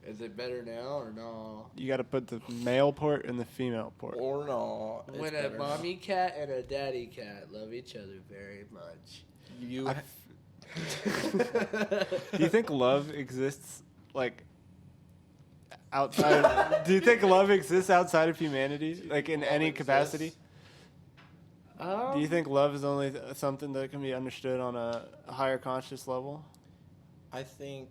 Is it better now or no? You got to put the male port and the female port. Or no. When a mommy cat and a daddy cat love each other very much. Do you think love exists like outside? Do you think love exists outside of humanity, like in any capacity? Do you think love is only something that can be understood on a higher conscious level? I think.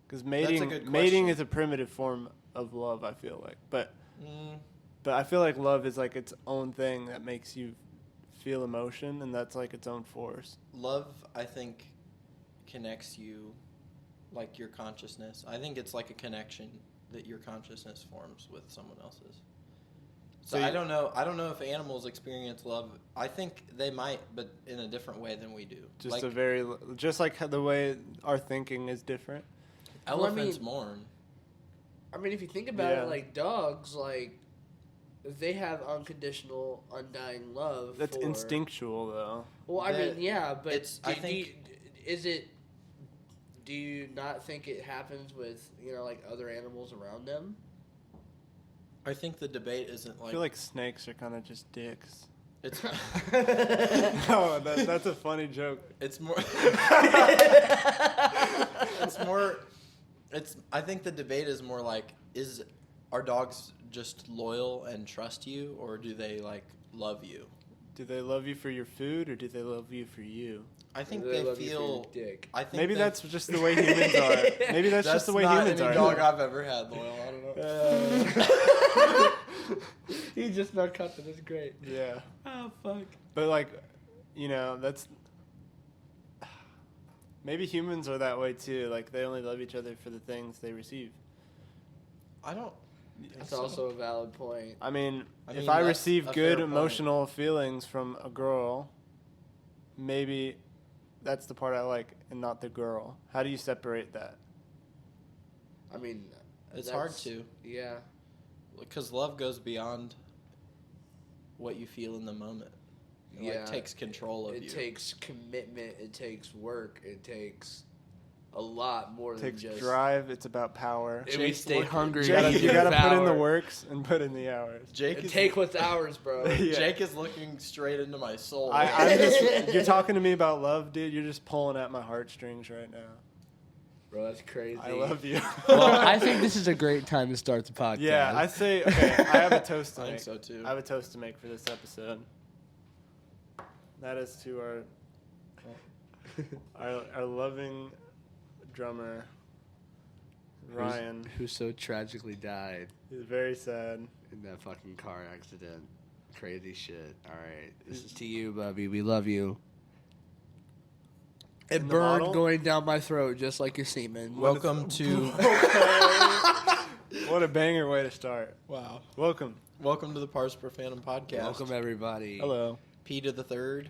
Because mating is a primitive form of love, I feel like. But I feel like love is like its own thing that makes you feel emotion, and that's like its own force. Love, I think, connects you, like your consciousness. I think it's like a connection that your consciousness forms with someone else's. So I don't know. I don't know if animals experience love. I think they might, but in a different way than we do. Just like the way our thinking is different. Elephants mourn. I mean, if you think about it, like dogs, like they have unconditional, undying love. That's instinctual, though. Well, I mean, yeah, but it's. Do you not think it happens with like other animals around them? I think the debate isn't like. I feel like snakes are kind of just dicks. It's. No, that's a funny joke. It's more. It's more. I think the debate is more like, are dogs just loyal and trust you, or do they like love you? Do they love you for your food, or do they love you for you? I think they feel. Dick. I think maybe that's just the way humans are. Maybe that's just the way humans are. That's not any dog I've ever had loyal. I don't know. He just not cut that. That's great. Yeah. Oh fuck. But like, that's. Maybe humans are that way too. Like they only love each other for the things they receive. I don't. That's also a valid point. I mean if I receive good emotional feelings from a girl, maybe that's the part I like and not the girl. How do you separate that? I mean, it's hard to. Yeah. Because love goes beyond what you feel in the moment. It takes control of you. It takes commitment. It takes work. It takes a lot more than just... It takes drive. It's about power. And we stay hungry. You gotta put in the works and put in the hours. Take what's ours, bro. Yeah. Jake is looking straight into my soul. You're talking to me about love, dude. You're just pulling at my heartstrings right now. Bro, that's crazy. I love you. Well, I think this is a great time to start the podcast. Yeah, I say, okay, I have a toast to make. I think so, too. I have a toast to make for this episode. That is to our loving drummer, Ryan. Who so tragically died. He's very sad. In that fucking car accident. Crazy shit. All right. This is to you, Bubby. We love you. It burned going down my throat just like your semen. Welcome to... What a banger way to start. Wow. Welcome to the Profanum podcast. Welcome, everybody. Hello. P to the third.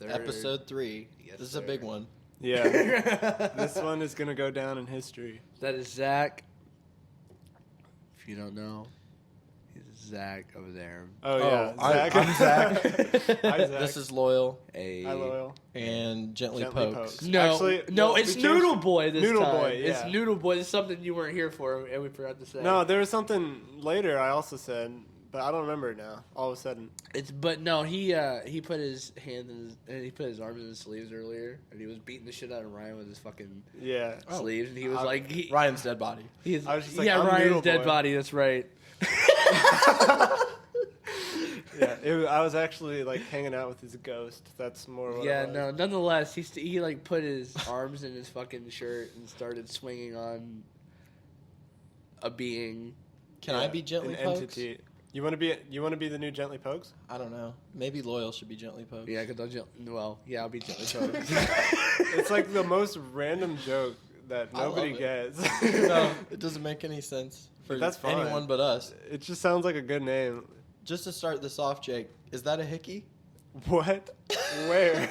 Episode 3. Yes, this is a big one. Yeah. This one is going to go down in history. That is Zach. If you don't know, he's Zach over there. Oh yeah. I'm Zach. Hi, Zach. This is Loyal. Hi, Loyal. And Gently Pokes. No, it's Noodle Boy this Noodle time. Boy, yeah. It's Noodle Boy. It's something you weren't here for, and we forgot to say. No, there was something later I also said, but I don't remember it now. All of a sudden. He put his arms in his sleeves earlier, and he was beating the shit out of Ryan with his fucking sleeves, and he was Ryan's dead body. I was just like, Ryan's dead body. That's right. Yeah, I was actually like hanging out with his ghost. That's more what it was. No, nonetheless, he like put his arms in his fucking shirt and started swinging on a being. Can I be Gently Pokes? Entity. You want to be the new Gently Pokes? I don't know. Maybe Loyal should be Gently Pokes. Yeah, I'll be Gently Pokes. It's like the most random joke that nobody gets. No, it doesn't make any sense for anyone but us. It just sounds like a good name. Just to start this off, Jake, is that a hickey? What? Where?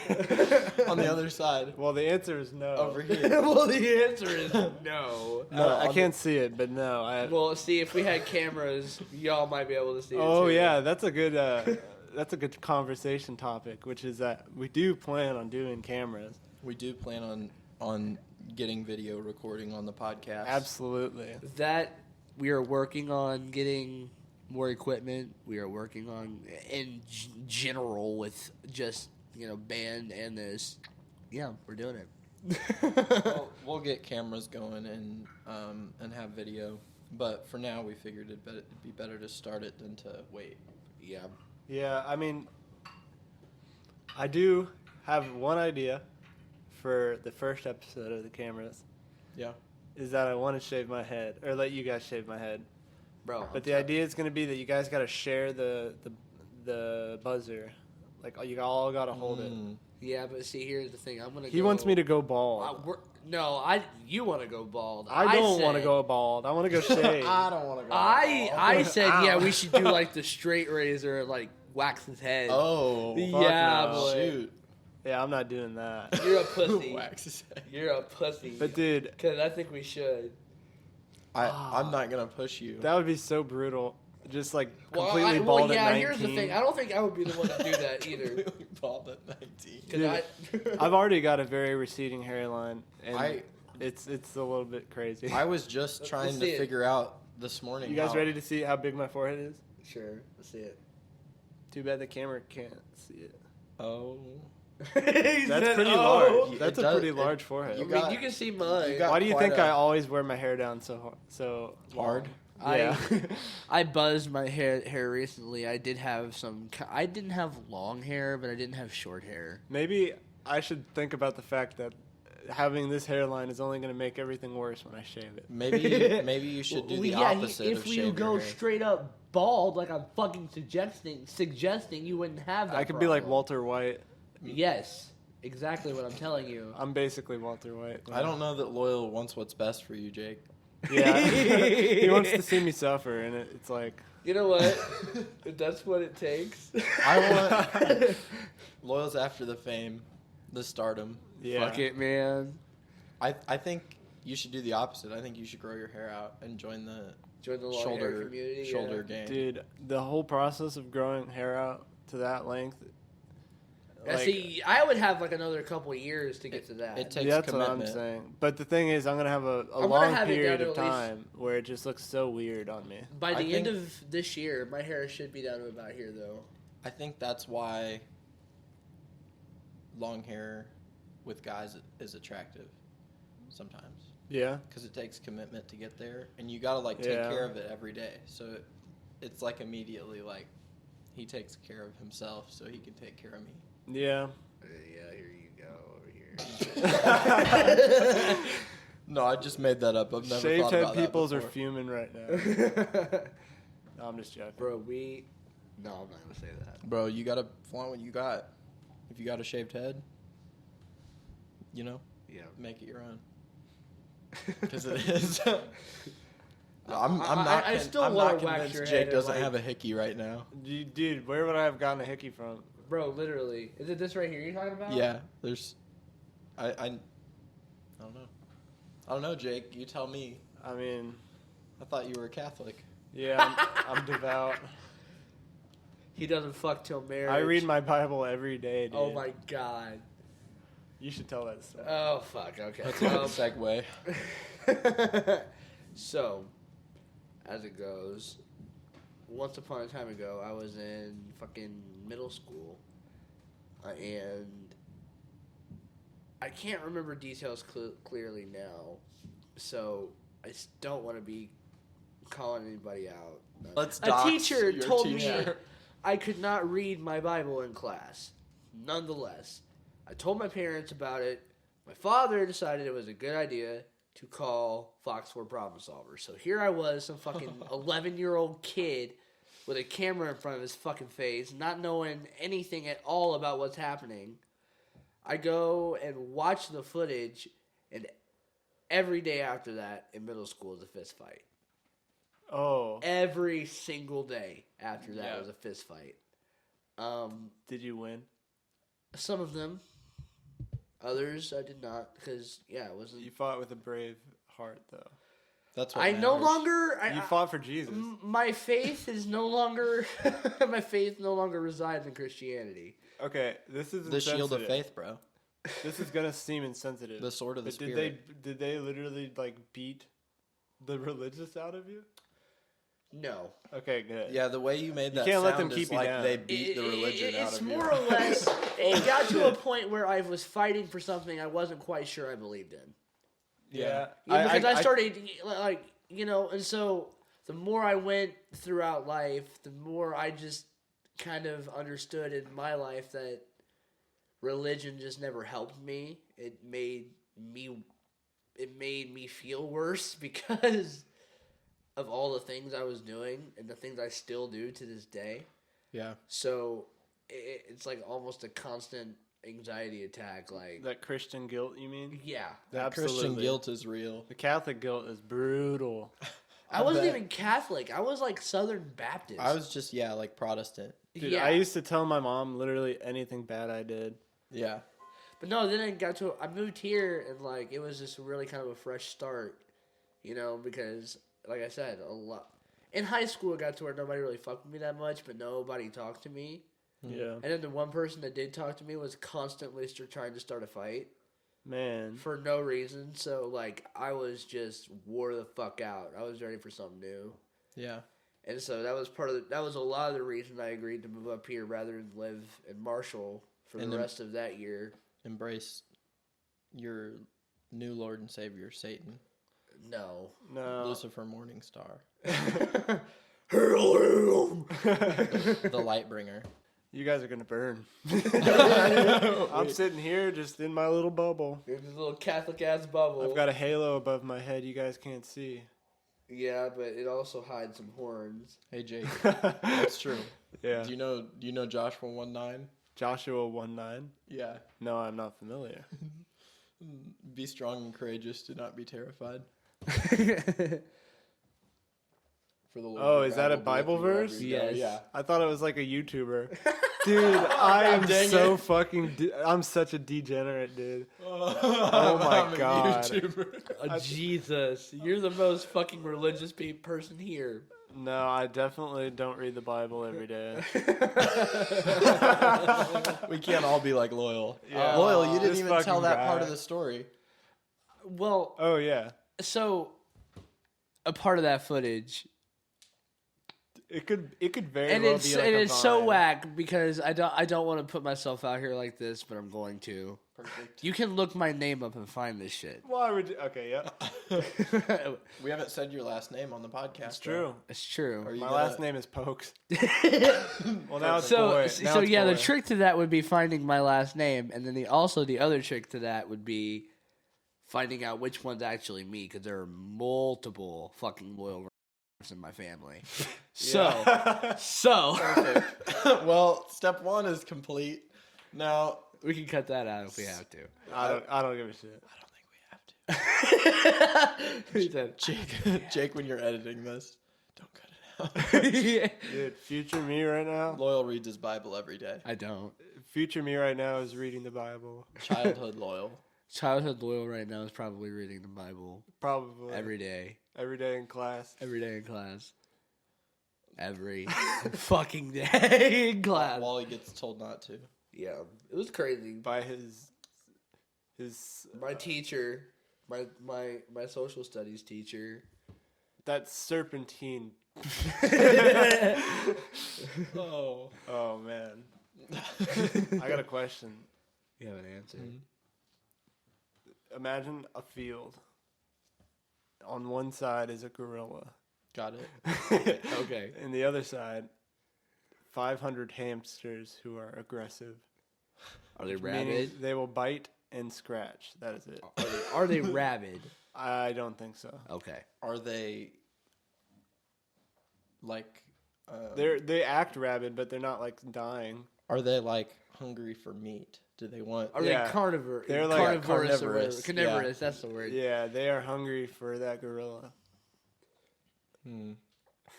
On the other side. Well, the answer is no. Over here. Well, the answer is no. No, I can't see it, but no. Well, see, if we had cameras, y'all might be able to see it. Oh, too. yeah, that's a good conversation topic, which is that we do plan on doing cameras. We do plan on getting video recording on the podcast. Absolutely. That we are working on getting more equipment. We are working on in general with just band and this. Yeah, we're doing it. We'll get cameras going and have video, but for now we figured it'd be better to start it than to wait. Yeah. Yeah, I mean, I do have one idea for the first episode of the cameras. Yeah. Is that I want to shave my head, or let you guys shave my head. Bro. But the idea is going to be that you guys got to share the buzzer. Like, you all got to hold it. Yeah, but see, here's the thing. He wants me to go bald. You want to go bald. I don't want to go bald. I want to go shave. I don't want to go. I said, yeah, we should do like the straight razor, like wax his head. Oh, yeah, no. boy. Shoot. Yeah, I'm not doing that. You're a pussy. Wax his head. You're a pussy. But dude, because I think we should. I'm not gonna push you. That would be so brutal. Just like completely bald at 19. Here's the thing. I don't think I would be the one to do that either. Completely bald at 19. Dude, I've already got a very receding hairline, and it's a little bit crazy. I was just trying to figure out this morning. You guys ready to see how big my forehead is? Sure, let's see it. Too bad the camera can't see it. Oh. That's pretty large. That's a pretty large forehead. You can see mine. Why do you think I always wear my hair down so hard? Yeah. I buzzed my hair recently. I didn't have long hair, but I didn't have short hair. Maybe I should think about the fact that having this hairline is only going to make everything worse when I shave it. Maybe you should do the opposite if of you shave go your hair. straight up bald, like I'm fucking suggesting, you wouldn't have that. I could be like Walter White. Yes, exactly what I'm telling you. I'm basically Walter White. I don't know that Loyal wants what's best for you, Jake. Yeah, he wants to see me suffer, and it's like, you know what? If that's what it takes. I want Loyal's after the fame, the stardom. yeah. Fuck it, man. I think you should do the opposite. I think you should grow your hair out and join the long hair community. shoulder game. Dude, the whole process of growing hair out to that length. See, I would have like another couple of years to get to that. It takes that's commitment. what I'm saying. But the thing is, I'm gonna have a long period of time where it just looks so weird on me. By the end of this year, my hair should be down to about here, though. I think that's why long hair with guys is attractive sometimes. Yeah. Because it takes commitment to get there, and you gotta take care of it every day. So it's like immediately like he takes care of himself, so he can take care of me. Yeah. Yeah, here you go over here. No, I just made that up. I've never Shaved thought head about that peoples are before. fuming right now. No, I'm just joking. Bro, no, I'm not gonna say that. Bro, you gotta flaunt what you got. If you got a shaved head, Yeah. make it your own. Because it is. I'm not. I still I'm wanna not wax convinced your Jake head doesn't and, have a hickey right now. Dude, where would I have gotten a hickey from? Bro, literally. Is it this right here you're talking about? Yeah, there's. I don't know. I don't know, Jake. You tell me. I mean, I thought you were a Catholic. yeah, I'm devout. He doesn't fuck till marriage. I read my Bible every day, dude. Oh my god. You should tell that story. Oh fuck. Okay. That's a good segue. So, as it goes, once upon a time ago, I was in fucking middle school, and I can't remember details clearly now, so I don't want to be calling anybody out. Let's A dox teacher your told me teacher. I could not read my Bible in class. Nonetheless, I told my parents about it. My father decided it was a good idea to call Fox 4 Problem Solver. So here I was, some fucking 11-year-old kid with a camera in front of his fucking face, not knowing anything at all about what's happening. I go and watch the footage, and every day after that in middle school is a fist fight. Oh. Every single day after that was a fist fight. Did you win? Some of them. Others I did not, because it wasn't. You fought with a brave heart, though. That's what I matters. no longer. You fought for Jesus. My faith is no longer. My faith no longer resides in Christianity. Okay, this is The shield of insensitive. faith, bro. This is gonna seem insensitive. The sword of the but spirit. did they literally like beat the religious out of you? No. Okay, good. Yeah, the way you made that can't sound let them is keep you like down. they beat the religion out It's of you. more or less. It got to a point where I was fighting for something I wasn't quite sure I believed in. Yeah. Because I started and so the more I went throughout life, the more I just kind of understood in my life that religion just never helped me. It made me feel worse because of all the things I was doing and the things I still do to this day. Yeah. So it's like almost a constant anxiety attack. Like that Christian guilt, you mean? yeah. That Absolutely. Christian guilt is real. The Catholic guilt is brutal. I wasn't bet. even Catholic. I was like Southern Baptist. I was just like Protestant. Dude, yeah. I used to tell my mom literally anything bad I did. Yeah. But no, then I moved here and like it was just really kind of a fresh start, because like I said, a lot in high school it got to where nobody really fucked with me that much, but nobody talked to me. Yeah. And then the one person that did talk to me was constantly trying to start a fight Man. for no reason. So like I was just wore the fuck out. I was ready for something new. Yeah. And so that was a lot of the reason I agreed to move up here rather than live in Marshall for the rest of that year. Embrace your new Lord and Savior, Satan. No. Lucifer Morningstar. Hello. The light bringer. You guys are gonna burn. I'm sitting here just in my little bubble. There's this little Catholic ass bubble. I've got a halo above my head you guys can't see. Yeah, but it also hides some horns. Hey Jake. That's true. Yeah. Do you know Joshua 1:9? Joshua 1:9? Yeah. No, I'm not familiar. Be strong and courageous, do not be terrified. For the Lord Oh, your is God that a will be Bible with you wherever verse? you go. Yes. Yeah. I thought it was like a YouTuber. Dude, I am dang so it. fucking... I'm such a degenerate, dude. Oh my God. Jesus, you're the most fucking religious person here. No, I definitely don't read the Bible every day. We can't all be like Loyal. Yeah. Loyal, you didn't This even tell fucking that guy. part of the story. Well, Oh, yeah. so a part of that footage, It could very and well it's be like and a it's so Vine. whack because I don't want to put myself out here like this, but I'm going to. Perfect. You can look my name up and find this shit. Why would you... Okay, yeah. We haven't said your last name on the podcast. It's true. It's true. Are you My gonna- last name is Pokes. Well, now it's So, boy. Now so it's yeah, boy. the trick to that would be finding my last name, and then the other trick to that would be finding out which one's actually me, because there are multiple fucking loyal in my family. So, Well, step one is complete. Now, we can cut that out if we have to. I don't give a shit. I don't think we have to. Jake. Jake, when you're editing this, don't cut it out. Dude, future me right now. Loyal reads his Bible every day. I don't. Future me right now is reading the Bible. Childhood Loyal. Childhood loyal right now is probably reading the Bible Probably every day. every day in class. Every day in class. Every fucking day in class. While he gets told not to. Yeah, it was crazy. By his My teacher, my social studies teacher. that serpentine. Oh. Oh man. I got a question. You have an answer. Imagine a field. On one side is a gorilla. Got it. Okay. And the other side, 500 hamsters who are aggressive. Are they Meaning rabid? they will bite and scratch. That is it. Are they rabid? I don't think so. Okay. Are they like They act rabid, but they're not like dying. are they like hungry for meat? Do they want Are Yeah. they carnivore? They're like carnivorous. Or whatever. carnivorous, Carnivorous, that's the word. Yeah, they are hungry for that gorilla.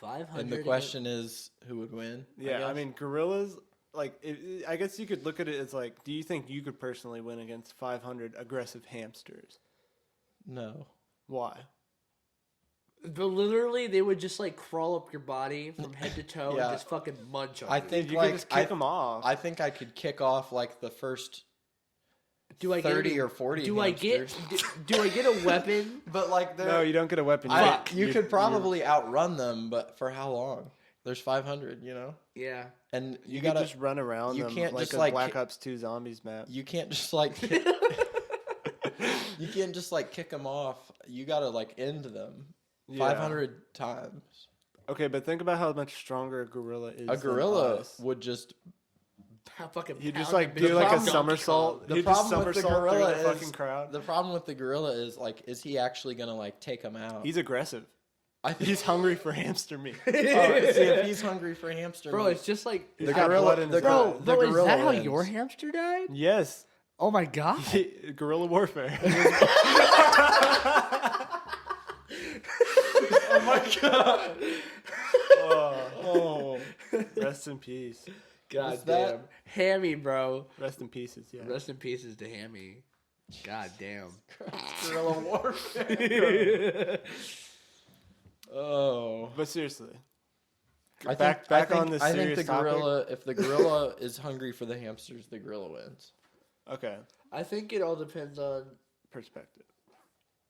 500. And the question is who would win? Yeah, I guess? mean gorillas. Like, I guess you could look at it as like, do you think you could personally win against 500 aggressive hamsters? No. Why? But literally, they would just like crawl up your body from head to toe Yeah. and just fucking munch on I you. think You like could just kick them off. I think I could kick off like the first Do I get 30 or 40 Do I hamsters. do I get a weapon? But like No, you don't get a weapon. you could probably outrun them, but for how long? There's 500, you know? Yeah. And You gotta can just run around you them can't like just, a like, Black Ops 2 Zombies map. you can't just like you can't just like kick them off. You got to like end them Yeah. 500 times. Okay, but think about how much stronger a gorilla is. A gorilla than us. would just How fucking He'd just pound like that do bitch like a Donkey somersault. Kong. The He'd just problem with the somersault through gorilla the is fucking crowd. the problem with the gorilla is he actually gonna like take them out? He's aggressive. I think He's hungry for hamster meat. see if he's hungry for hamster Bro, meat. it's just like He's got blood in his bro, eyes. bro, is gorilla that how wins. your hamster died? Yes. Oh my god. Guerrilla warfare. oh my god! Oh. Rest in peace. God What's damn. that? Hammy, bro. Rest in pieces, yeah. Rest in pieces to Hammy. God damn. Guerrilla warfare. Oh, But seriously. I Back think, on this I think serious the topic. gorilla. If the gorilla is hungry for the hamsters, the gorilla wins. Okay. I think it all depends on Perspective.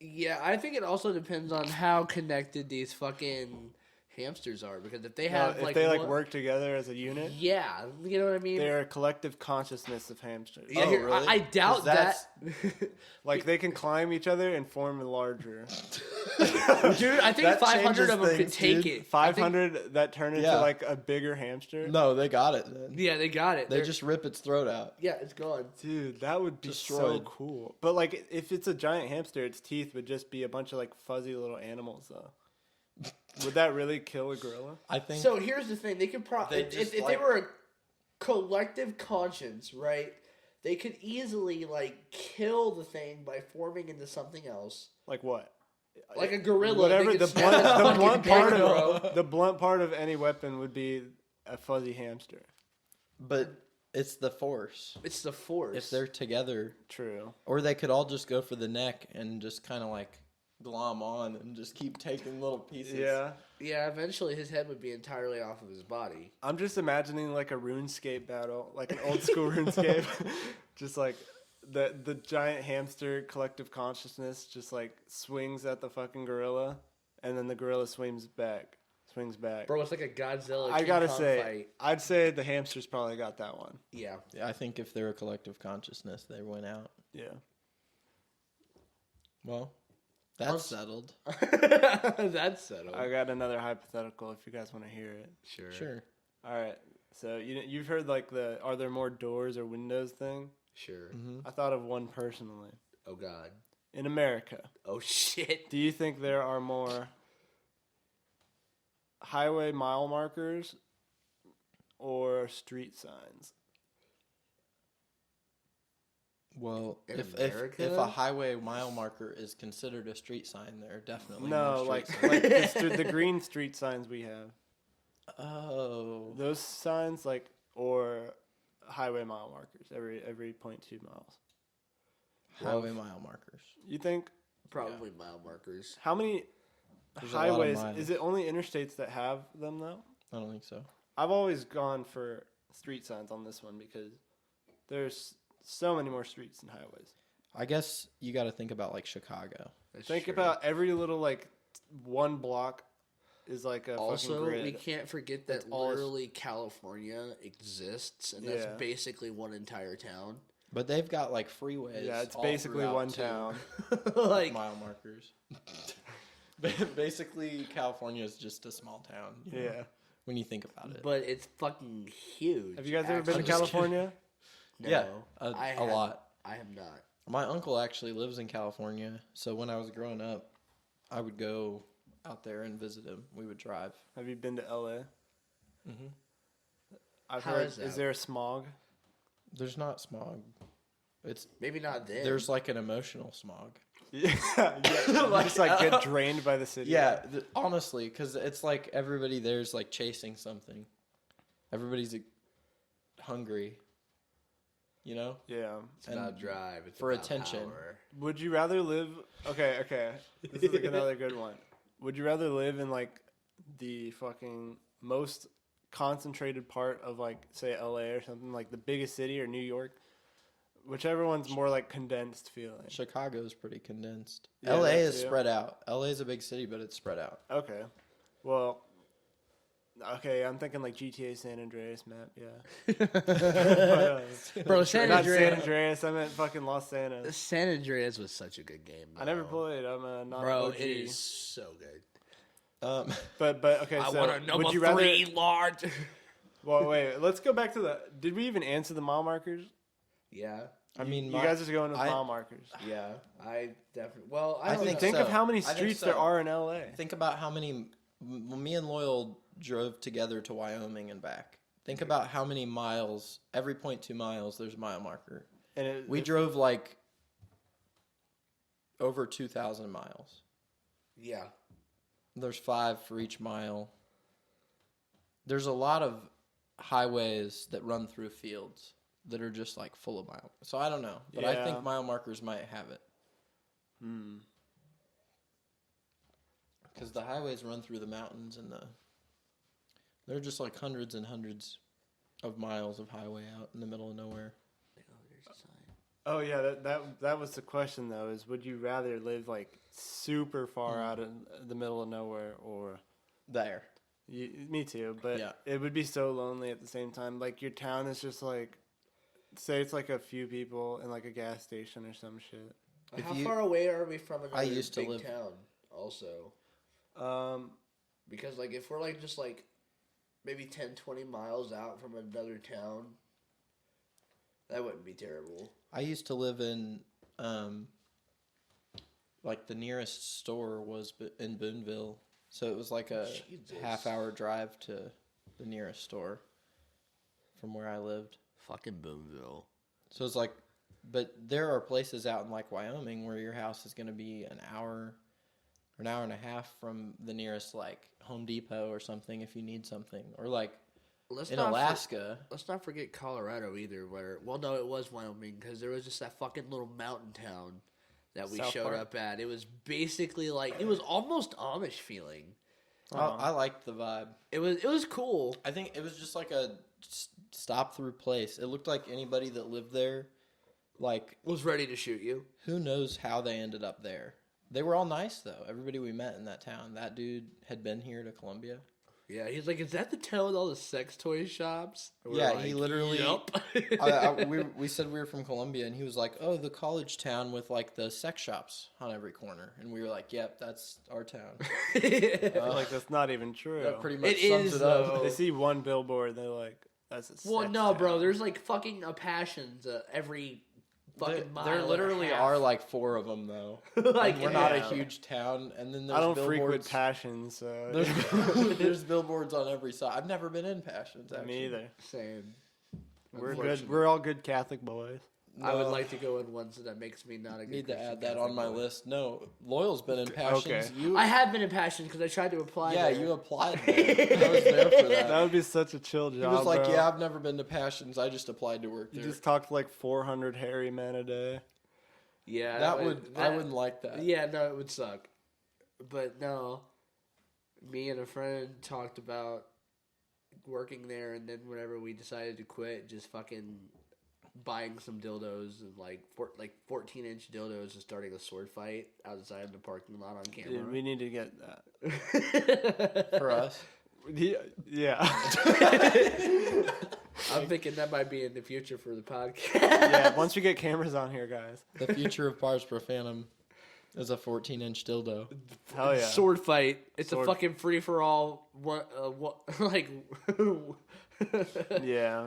yeah, I think it also depends on how connected these fucking hamsters are because if they have if they work together as a unit, yeah, you know what I mean? they're a collective consciousness of hamsters. Yeah, Oh, here, really? I doubt 'Cause that. Like they can climb each other and form a larger. Dude, I think That 500 of them changes could take things, it. 500 that turn into Yeah. like a bigger hamster. No, they got it. Then Yeah, they got it. they They're- just rip its throat out. yeah, it's gone. Dude, that would be so Destroyed. cool. But like if it's a giant hamster, its teeth would just be a bunch of like fuzzy little animals though. Would that really kill a gorilla? I think. So here's the thing: they could probably They if just, they like- were a collective conscience, right? They could easily like kill the thing by forming into something else, Like what? like a gorilla. Whatever they the could blunt, snap the fucking blunt dick, part bro. of the blunt part of any weapon would be a fuzzy hamster. but it's the force. It's the force. If they're together, True. or they could all just go for the neck and just kind of like glom on and just keep taking little pieces. Yeah. yeah, eventually his head would be entirely off of his body. I'm just imagining like a RuneScape battle, like an old school RuneScape. Just like the giant hamster collective consciousness just like swings at the fucking gorilla, and then the gorilla swings back. Bro, it's like a Godzilla. I King gotta Kong say, fight. I'd say the hamsters probably got that one. Yeah. Yeah, I think if they're a collective consciousness, they win out. Yeah. Well, that's settled. That's settled. I got another hypothetical if you guys want to hear it. Sure. Sure. All right. So you've heard like the are there more doors or windows thing? Sure. Mm-hmm. I thought of one personally. Oh God. In America, Oh shit. do you think there are more highway mile markers or street signs? Well, In if America? a highway mile marker is considered a street sign, there are definitely No, more like street signs. like the green street signs we have. Oh, Those signs like or highway mile markers every 0.2 miles. highway mile markers. You think Probably mile markers. how many There's a lot of highways miles. is it only interstates that have them though? I don't think so. I've always gone for street signs on this one because there's so many more streets than highways. I guess you got to think about like Chicago. That's Think true. about every little like one block is like a fucking Also, grid. we can't forget that It's all- literally California exists, and that's Yeah. basically one entire town. But they've got like freeways. Yeah, it's all basically throughout, one too, town. like, mile markers. Basically, California is just a small town. you know, Yeah. when you think about it. but it's fucking huge. Have you guys ever been to actually. just California? No, Yeah, I a have- lot. I have not. My uncle actually lives in California, so when I was growing up, I would go out there and visit him. We would drive. Have you been to LA? Mm-hmm. I've How heard. is Is that? there a smog? There's not smog. It's Maybe not then. there's like an emotional smog. Yeah, you just like get drained by the city. Yeah, honestly, because it's like everybody there's like chasing something. Everybody's hungry. You know? Yeah. it's about drive. It's for about attention. power. Would you rather live? Okay. This is like another good one. Would you rather live in like the fucking most concentrated part of like say LA or something like the biggest city or New York, whichever one's more like condensed feeling. Chicago's pretty condensed. Yeah, LA that is too. spread out. LA is a big city, but it's spread out. Okay. Well, okay, I'm thinking like GTA San Andreas map, yeah. Bro, San Not San Andreas. Andreas, I meant fucking Los Santos. San Andreas was such a good game. I never though. played, I'm a non Bro, OG. it is so good. But okay, I so want a number would you rather... 3, Lord. Well, wait, let's go back to the... Did we even answer the mile markers? Yeah, I mean, You guys are just going with mile markers. yeah, I definitely. Well, I I don't think know. Think so. of how many I think streets so. there are in LA. Think about how many. Me and Loyal drove together to Wyoming and back. Think about how many miles. Every 0.2 miles, there's a mile marker. And We drove like over 2,000 miles. Yeah, There's 5 for each mile. There's a lot of highways that run through fields that are just like full of mile. So I don't know, but I Yeah. think mile markers might have it because the highways run through the mountains and they're just like hundreds and hundreds of miles of highway out in the middle of nowhere. Oh yeah, that was the question though. Is would you rather live like super far out in the middle of nowhere or? There. Me too, but Yeah. it would be so lonely at the same time. Like your town is just like, say it's like a few people in like a gas station or some shit. how far away are we from another used to big live- town? Also, Um, because like if we're like just like maybe 10, 20 miles out from another town, that wouldn't be terrible. I used to live in, like the nearest store was in Boonville, so it was like a Jesus. half-hour drive to the nearest store from where I lived. Fucking Boonville. So it's like, but there are places out in like Wyoming where your house is going to be an hour or an hour and a half from the nearest like Home Depot or something if you need something, or like in Alaska. Let's not forget Colorado either. Well, no, it was Wyoming because there was just that fucking little mountain town that we South showed Park? up at. It was basically like it was almost Amish feeling. I liked the vibe. It was cool. I think it was just like a stop through place. It looked like anybody that lived there, like, Was ready to shoot you. who knows how they ended up there. They were all nice though. Everybody we met in that town. That dude had been here to Columbia. Yeah, he's like, is that the town with all the sex toy shops? And we're Yeah, like, he literally- Yup. We said we were from Columbia, and he was like, "Oh, the college town with like the sex shops on every corner," and we were like, "Yep, that's our town." I feel like that's not even true. That pretty much It sums is, it up. though. They see one billboard, they're like, "That's a." Well, sex no, bro. town. There's like fucking a Passions every fucking mile. There and a literally half. are like 4 of them though. Like, And we're not a yeah. huge town, and then there's I don't billboards. frequent Passions, so There's billboards on every side. I've never been in Passions. Actually. me either. Same. We're good. Unfortunately. We're all good Catholic boys. I would No. like to go in ones that makes me not a good Need to Christian add that Catholic on my boy. list. No, Loyal's been in Passions. Okay. You, I have been in Passions because I tried to apply. yeah, there. you applied. There. I was there for That that. would be such a chill job. He was like, bro. "Yeah, I've never been to Passions. I just applied to work You there." just talked to like 400 hairy men a day. Yeah, that would. I wouldn't like that. Yeah, no, it would suck. But no, me and a friend talked about working there, and then whenever we decided to quit, just fucking buying some dildos and like 14-inch dildos and starting a sword fight outside the parking lot on camera. Dude, we need to get that. For us. Yeah. I'm thinking that might be in the future for the podcast. Yeah. Once we get cameras on here, guys. The future of Pars Profanum is a 14-inch dildo. Hell yeah. Sword fight. It's Sword- a fucking free for all. What? Like. Yeah.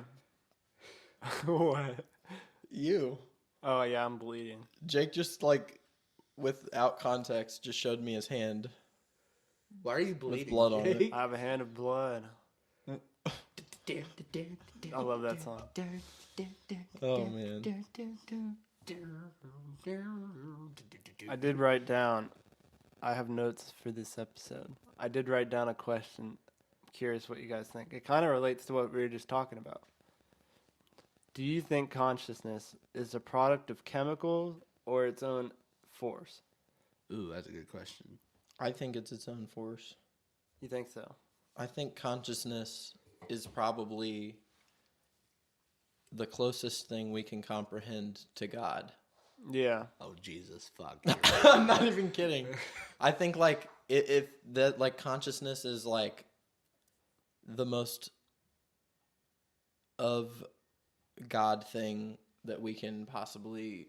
What? You. Oh yeah, I'm bleeding. Jake just like, without context, just showed me his hand Why are you bleeding? with blood on it. I have a hand of blood. I love that song. Oh man. I did write down. I have notes for this episode. I did write down a question. Curious what you guys think. It kind of relates to what we were just talking about. Do you think consciousness is a product of chemicals or its own force? Ooh, that's a good question. I think it's its own force. You think so? I think consciousness is probably the closest thing we can comprehend to God. Yeah. Oh Jesus, fuck. I'm not even kidding. I think like if that like consciousness is like the most of God thing that we can possibly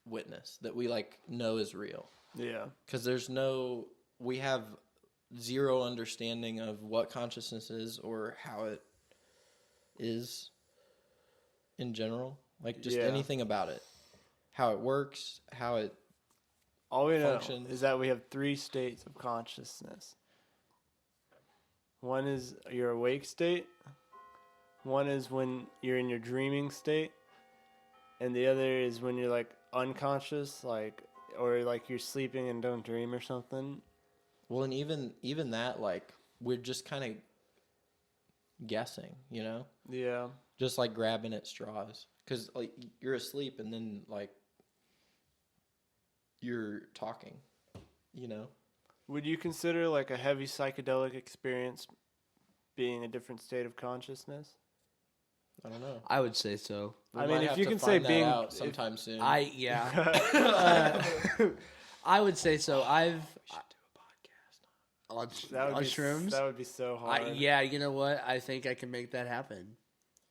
witness, that we like know is real. Yeah. Because we have zero understanding of what consciousness is or how it is in general. Like just anything about it. How it works, how it All we know functions. is that we have 3 states of consciousness. One is your awake state. One is when you're in your dreaming state. And the other is when you're like unconscious, like, or like you're sleeping and don't dream or something. Well, and even that, like, we're just kind of guessing, you know? Yeah. Just like grabbing at straws. Because, like, you're asleep and then, like, you're talking, you know? Would you consider like a heavy psychedelic experience being a different state of consciousness? I don't know. I would say so. We I mean, might if have you to can say find that being out sometime soon. I would say so. I've We should do a podcast. That would on be shrooms. That would be so hard. Yeah, you know what? I think I can make that happen.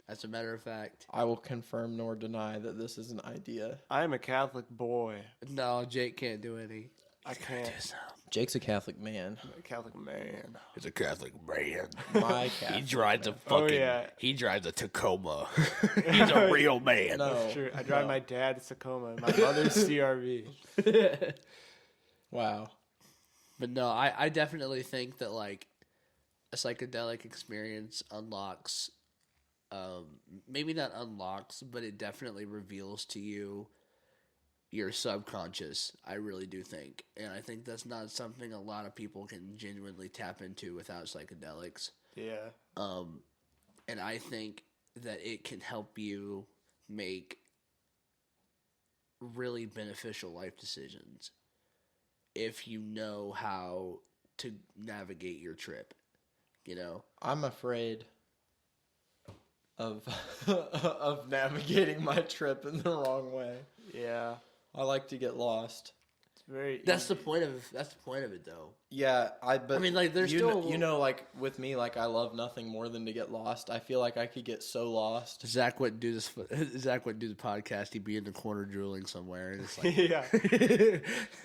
As a matter of fact. I will confirm nor deny that this is an idea. I am a Catholic boy. No, Jake can't do any. I can't. Jake's a Catholic man. I'm a Catholic man. He's a Catholic man. My Catholic. He drives a man. fucking. Oh, yeah. He drives a Tacoma. He's a real man. No. That's true. I drive my dad's Tacoma, my mother's CRV. Wow. But no, I definitely think that like a psychedelic experience unlocks, maybe not unlocks, but it definitely reveals to you your subconscious. I really do think, and I think that's not something a lot of people can genuinely tap into without psychedelics. Yeah. And I think that it can help you make really beneficial life decisions if you know how to navigate your trip, you know? I'm afraid of of navigating my trip in the wrong way. Yeah. I like to get lost. It's very That's easy. the point of it though. Yeah, but I mean, like, there's you still- know, you know, like with me, like I love nothing more than to get lost. I feel like I could get so lost. Zach wouldn't do this. Zach wouldn't do the podcast. He'd be in the corner drooling somewhere, and it's like, Yeah.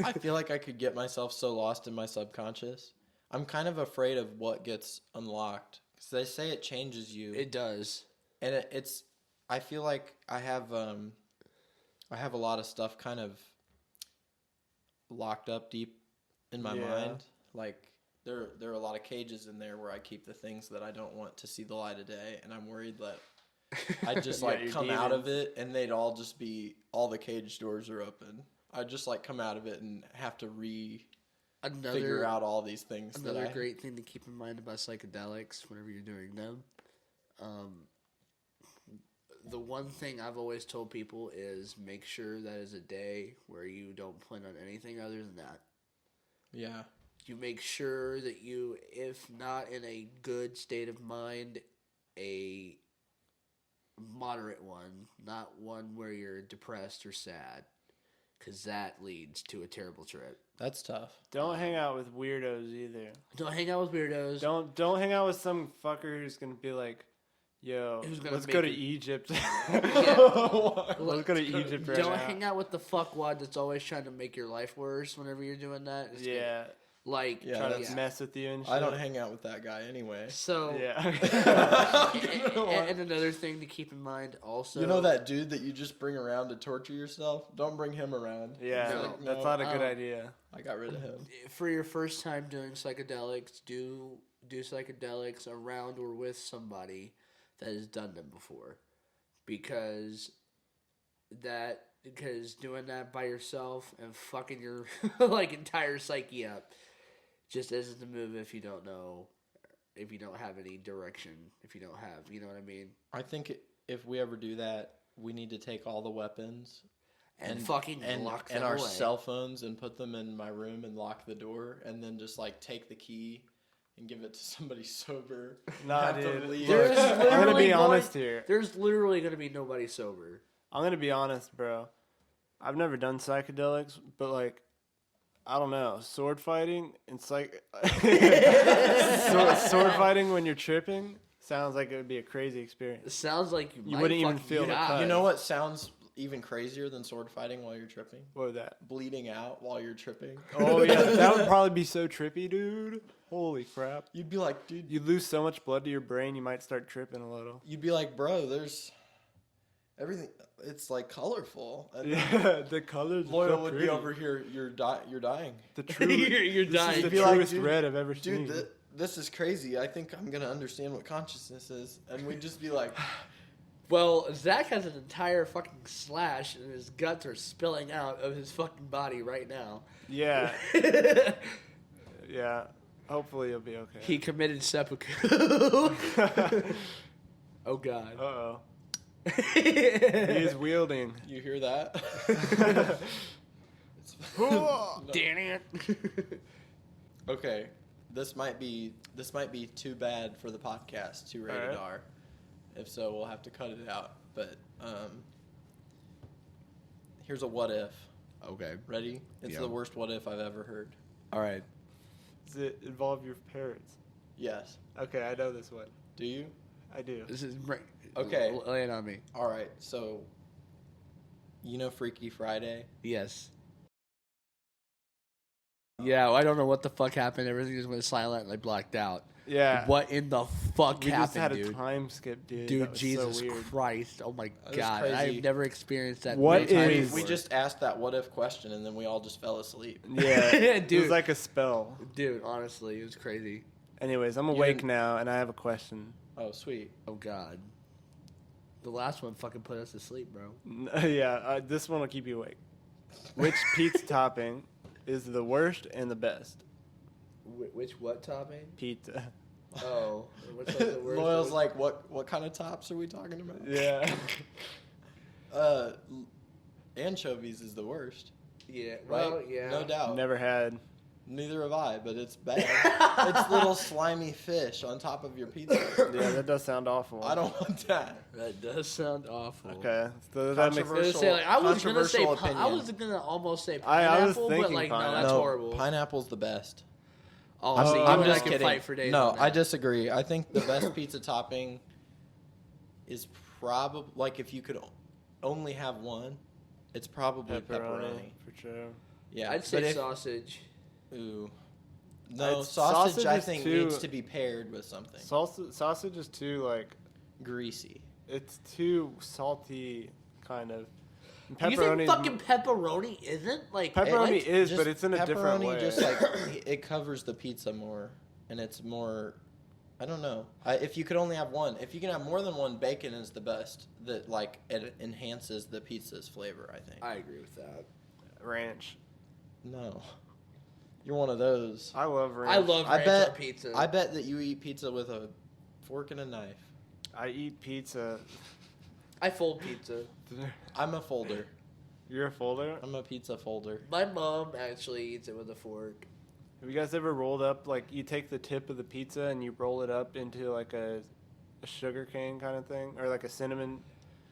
I feel like I could get myself so lost in my subconscious. I'm kind of afraid of what gets unlocked because they say it changes you. it does. And it's I feel like I have a lot of stuff kind of locked up deep in my Yeah. mind. Like there are a lot of cages in there where I keep the things that I don't want to see the light of day, and I'm worried that I just Yeah, like your come out of demons. it and they'd all just be all the cage doors are open. I just like come out of it and have to figure out all these things. Another great thing to keep in mind about psychedelics whenever you're doing them. The one thing I've always told people is make sure that is a day where you don't plan on anything other than that. Yeah. You make sure that you, if not in a good state of mind, a moderate one, not one where you're depressed or sad, because that leads to a terrible trip. That's tough. Don't hang out with weirdos either. Don't hang out with weirdos. Don't hang out with some fucker who's gonna be like, "Yo, Who's gonna let's make go to it- Egypt." Yeah. Let's go to Egypt right Don't now. hang out with the fuckwad that's always trying to make your life worse whenever you're doing that. It's Yeah, like, Yeah, try to that's- mess with you and shit. I don't hang out with that guy anyway. So, Yeah. and another thing to keep in mind also. You know that dude that you just bring around to torture yourself? Don't bring him around. Yeah, No, that's no, not a good um, idea. I got rid of him. For your first time doing psychedelics, do psychedelics around or with somebody that has done them before, because doing that by yourself and fucking your like entire psyche up just isn't the move if you don't know, if you don't have any direction, if you don't have, you know what I mean, I think if we ever do that, we need to take all the weapons and fucking lock them and our away. cell phones and put them in my room and lock the door, and then just like take the key and give it to somebody sober. Nah, Have to dude. leave. There's Look, I'm gonna literally be going- honest here. There's literally gonna be nobody sober. I'm gonna be honest, bro. I've never done psychedelics, but like, I don't know, sword fighting and sword fighting when you're tripping sounds like it would be a crazy It experience. sounds like you might wouldn't even fucking feel the die. cut. You know what sounds even crazier than sword fighting while you're tripping? What was that? Bleeding out while you're tripping. Oh yeah, that would probably be so trippy, dude. Holy crap! You'd be like, dude. You lose so much blood to your brain, you might start tripping a little. You'd be like, bro, there's everything. It's like colorful. And Yeah, the colors. Are Loyal so would pretty. be over here. You're dying. The true. You're This dying. is the Be like, truest dude, red I've ever seen. Dude, this is crazy. I think I'm gonna understand what consciousness is, and we'd just be like, Well, Zach has an entire fucking slash, and his guts are spilling out of his fucking body right now. Yeah, yeah. Hopefully you'll be okay. He committed seppuku. Oh God. Uh oh. He is wielding. you hear that? It's- Damn it. Okay, this might be too bad for the podcast, too rated Alright. R. If so, we'll have to cut it out. But here's a what if. Okay. Ready? It's Yeah. the worst what if I've ever heard. All right. Does it involve your parents? Yes. Okay, I know this one. Do you? I do. This is Okay. Lay it on me. All right. So, you know Freaky Friday? Yes. Yeah, I don't know what the fuck happened. Everything just went silent and I blacked out. Yeah. What in the fuck We just had happened, a dude? time skip, dude. That Dude, was Jesus so weird. Christ! Oh my That was God! crazy. I've never experienced that. What many times is- before. We just asked that what if question, and then we all just fell asleep. Yeah, it Dude. was like a spell. Dude, honestly, it was crazy. Anyways, I'm You awake didn't- now, and I have a question. Oh, sweet. Oh God. The last one fucking put us to sleep, bro. Yeah, this one will keep you awake. Which pizza topping is the worst and the best? Which what topping? Pizza. Oh, what's like the worst? Loyal's like, what kind of tops are we talking about? Yeah. Anchovies is the worst, Yeah. right? Well, yeah. No doubt. Never had. Neither have I, but it's bad. It's little slimy fish on top of your pizza. Yeah, that does sound awful. I don't want that. That does sound awful. Okay, so that makes I was gonna say, like, I was gonna say, Controversial I was opinion. gonna almost say I was pineapple, but thinking like, no, pineapple. that's No, horrible. Pineapple's the best. Oh, I'm- so you I'm and I just can kidding. fight for days. No, on that. I disagree. I think the best pizza topping is probably like if you could only have one, it's probably pepperoni. for sure. Yeah, I'd say but if- sausage. Ooh. No, It's- sausage sausage I is think too- needs to be paired with something Sausage is too like greasy. it's too salty, kind of. And You think pepperoni. fucking pepperoni isn't like Pepperoni like, is, Just but it's in a different pepperoni way. just like it covers the pizza more, and it's more. I don't know. If you could only have one, if you can have more than one, bacon is the best. That like it enhances the pizza's flavor. I think. I agree with that. ranch. No, you're one of those. I love ranch. I love I ranch bet- on pizza. I bet that you eat pizza with a fork and a knife. I eat pizza. I fold pizza. I'm a folder. You're a folder. I'm a pizza folder. My mom actually eats it with a fork. Have you guys ever rolled up, like, you take the tip of the pizza and you roll it up into, like, a sugar cane kind of thing? Or, like, a cinnamon?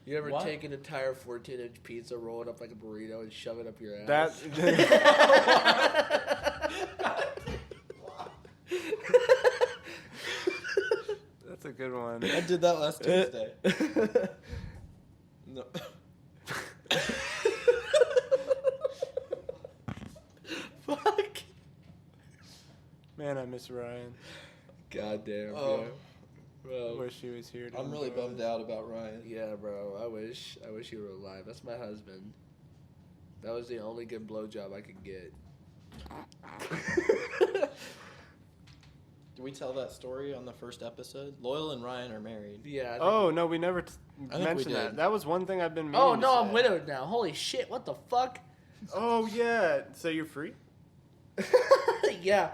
You ever What? take an entire 14-inch pizza, roll it up like a burrito, and shove it up your ass? That's a good one. I did that last Tuesday. No. Fuck. Man, I miss Ryan. God damn, Oh. bro. Bro. Wish he was here. to I'm really enjoy bummed this. out about Ryan. Yeah, bro. I wish you were alive. That's my husband. That was the only good blowjob I could get. Did we tell that story on the first episode? Loyal and Ryan are married. Yeah. I think- Oh, no, we never think we mentioned that. did. That was one thing I've been meaning Oh to no, I'm say. widowed now. Holy shit! What the fuck? Oh, yeah. So you're free? Yeah.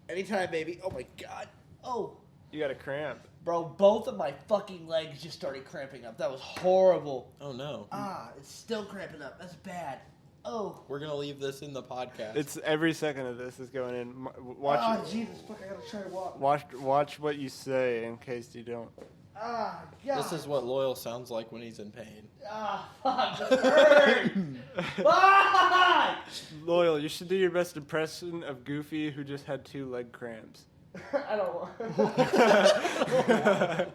Anytime, baby. Oh my god. Oh, You got a cramp. bro, both of my fucking legs just started cramping up. That was horrible. Oh no. Ah, it's still cramping up. That's bad. Oh. We're gonna leave this in the podcast. It's every second of this is going in. Watch. Oh, Jesus, fuck, I gotta try to walk. Watch what you say in case you don't. Ah, God. This is what Loyal sounds like when he's in pain. Ah, fuck, this hurt. Fuck! Loyal, you should do your best impression of Goofy who just had 2 leg cramps. I don't want. I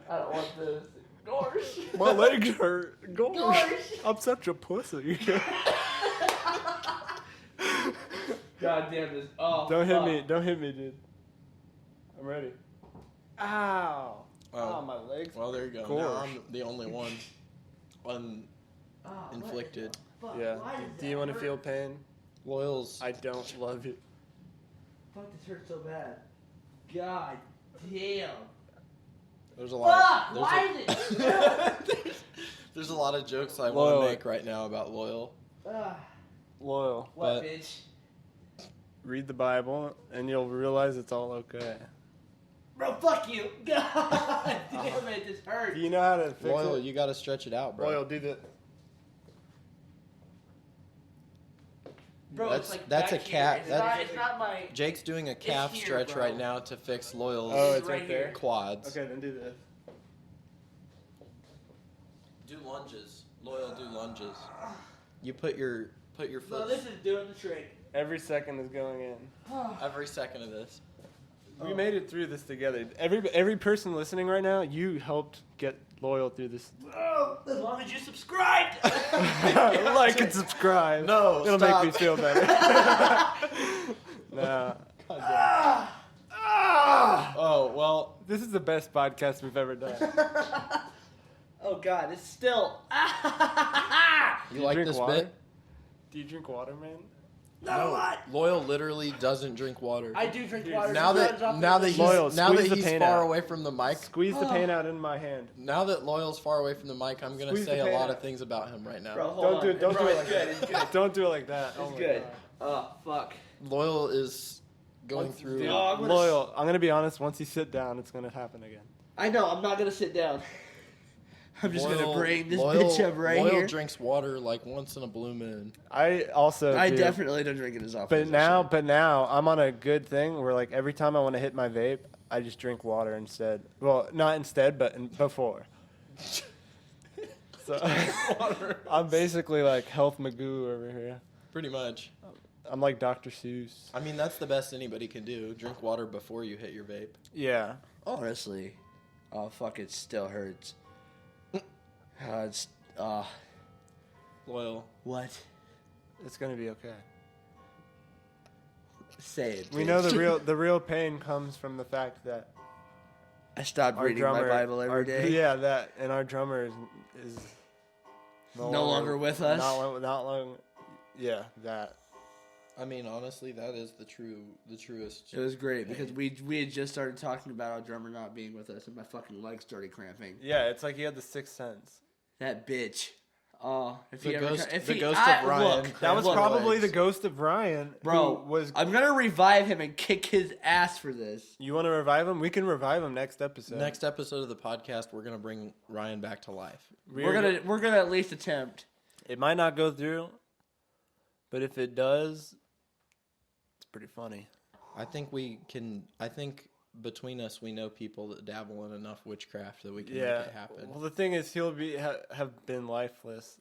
don't want this. Gorsh. My legs hurt. Gosh, Gosh. I'm such a pussy. God damn this. Oh, Don't hit fuck. me. Don't hit me, dude. I'm ready. Ow. Oh. My legs. Well, there you go. Gosh. Now I'm the only one Ah, uninflicted. Fuck, Yeah. why does Do you that want to hurt? feel pain? Loyal's. I don't love you. Fuck, this hurts so bad. God damn. There's a lot. Fuck! Why is it? There's a lot of jokes I want Loyal. to make right now about Loyal. Ah, Loyal. what, But- bitch? Read the Bible and you'll realize it's all okay. Bro, fuck you. God damn it, this hurts. Do you know how to fix Loyal, it? you got to stretch it out, bro. Loyal, do the. Bro, That's- it's like that's back a here. cat. It's, That's- not, it's not my. Jake's doing a calf here, stretch bro. right now to fix Loyal's Oh, it's right right there. here. quads. Okay, then do this. Do lunges. Loyal, do lunges. You put your No, foot this is doing the trick. Every second is going in. every second of this. We made it through this together. Every person listening right now, you helped get Loyal through this. Bro, as long as you subscribed. Like and subscribe. No, it'll stop. make me feel better. Nah. Oh well, This is the best podcast we've ever done. Oh God, it's still. you like drink this water? bit? Do you drink water, man? No, what? Loyal literally doesn't drink water. I do drink Dude, water. now sometimes off that the- he's Loyal, now that squeeze the he's pain far out. away from the mic. Squeeze the pain out in my hand. Now that Loyal's far away from the mic, I'm gonna Squeeze the say a pain lot out. of things about him right now. Bro, hold Don't on. do it. Don't Bro, do it it's like good. that. It's good. Don't do it like that. It's good. Oh fuck. Loyal is going through. Dude, Oh, I'm gonna- Loyal. I'm gonna be honest. Once you sit down, it's gonna happen again. I know. I'm not gonna sit down. I'm just Loyal- gonna bring this Loyal- bitch up right Loyal here. drinks water like once in a blue moon. I also. I do. definitely don't drink it as often. But as I now, should. but now, I'm on a good thing where like every time I want to hit my vape, I just drink water instead. Well, not instead, but before. So I'm basically like Health Magoo over here. Pretty much. I'm like Dr. Seuss. I mean, that's the best anybody can do. Drink water before you hit your vape. Yeah. honestly, oh fuck, it still hurts. It's Loyal. what? It's gonna be okay. Say it. We know bitch. the real pain comes from the fact that I stopped our reading drummer, my Bible every day. Yeah, that, and our drummer is No longer with us? Not long. Yeah, that. I mean, honestly, that is the truest. It was great because we had just started talking about our drummer not being with us, and my fucking legs started cramping. Yeah, it's like he had the sixth sense. That bitch. Oh, if The he ever, ghost- if the he, ghost I, of Ryan. Look, That was look, probably legs. the ghost of Ryan, Bro, who was. I'm gonna revive him and kick his ass for this. You want to revive him? We can revive him next episode. Next episode of the podcast, we're gonna bring Ryan back to life. We're gonna at least attempt. It might not go through, but if it does, it's pretty funny. I think we can. I think between us, we know people that dabble in enough witchcraft that we can make it happen. Well, the thing is, he'll be have been lifeless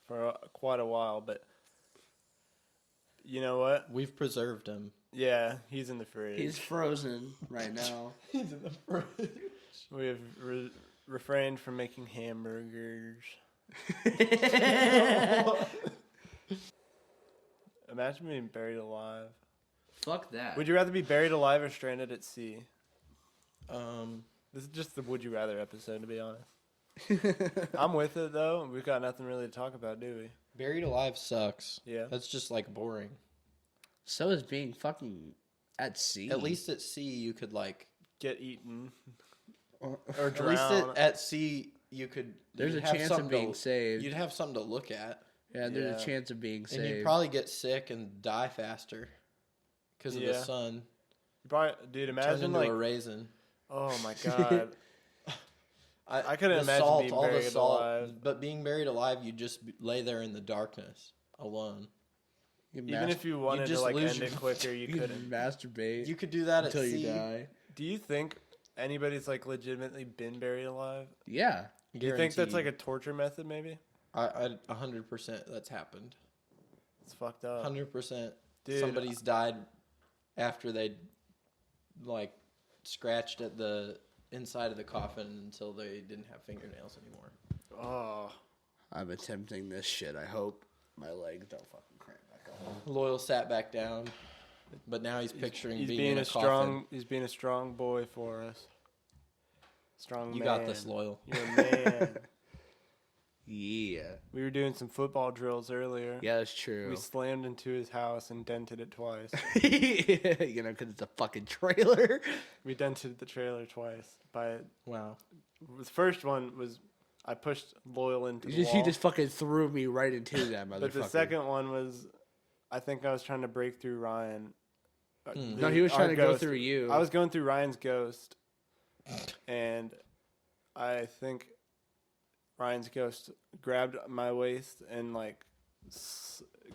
for quite a while, but you know what? We've preserved him. Yeah, he's in the fridge. He's frozen right now. He's in the fridge. We have refrained from making hamburgers. Imagine being buried alive. Fuck that. Would you rather be buried alive or stranded at sea? Um, This is just the Would You Rather episode, to be honest. I'm with it, though. We've got nothing really to talk about, do we? buried alive sucks. Yeah. That's just like boring. So is being fucking at sea. At least at sea, you could like. Get eaten. Or Or At least drown. at sea, you could. there's a you'd have chance something of being to- saved. You'd have something to look at, Yeah, there's Yeah. a chance of being saved. and you'd probably get sick and die faster because of the Yeah. sun. Probably, dude, Turn imagine, into like... a raisin. Oh, my God. I couldn't The imagine being buried alive. But being buried alive, you just lay there in the darkness alone. Even if you wanted to just like lose end it quicker, you you can couldn't. masturbate You could do that until at you sea. die. Do you think anybody's like legitimately been buried alive? Yeah. Do you think that's like a torture method? Maybe. I 100% that's happened. It's fucked up. 100%. Dude, Somebody's died after they like scratched at the inside of the coffin until they didn't have fingernails anymore. Oh, I'm attempting this shit. I hope my legs don't fucking cramp back up. Loyal sat back down, but now he's picturing he's being being in a strong. coffin. He's being a strong boy for us. Strong You man. got this, Loyal. You're a man. Yeah. We were doing some football drills earlier. Yeah, that's true. We slammed into his house and dented it twice. You know, because it's a fucking trailer. We dented the trailer twice. Wow. The first one was I pushed Loyal into the wall. He just fucking threw me right into that motherfucker. But the second one was, I think I was trying to break through Ryan. No, he was trying to go through you. I was going through Ryan's ghost, and I think Ryan's ghost grabbed my waist and like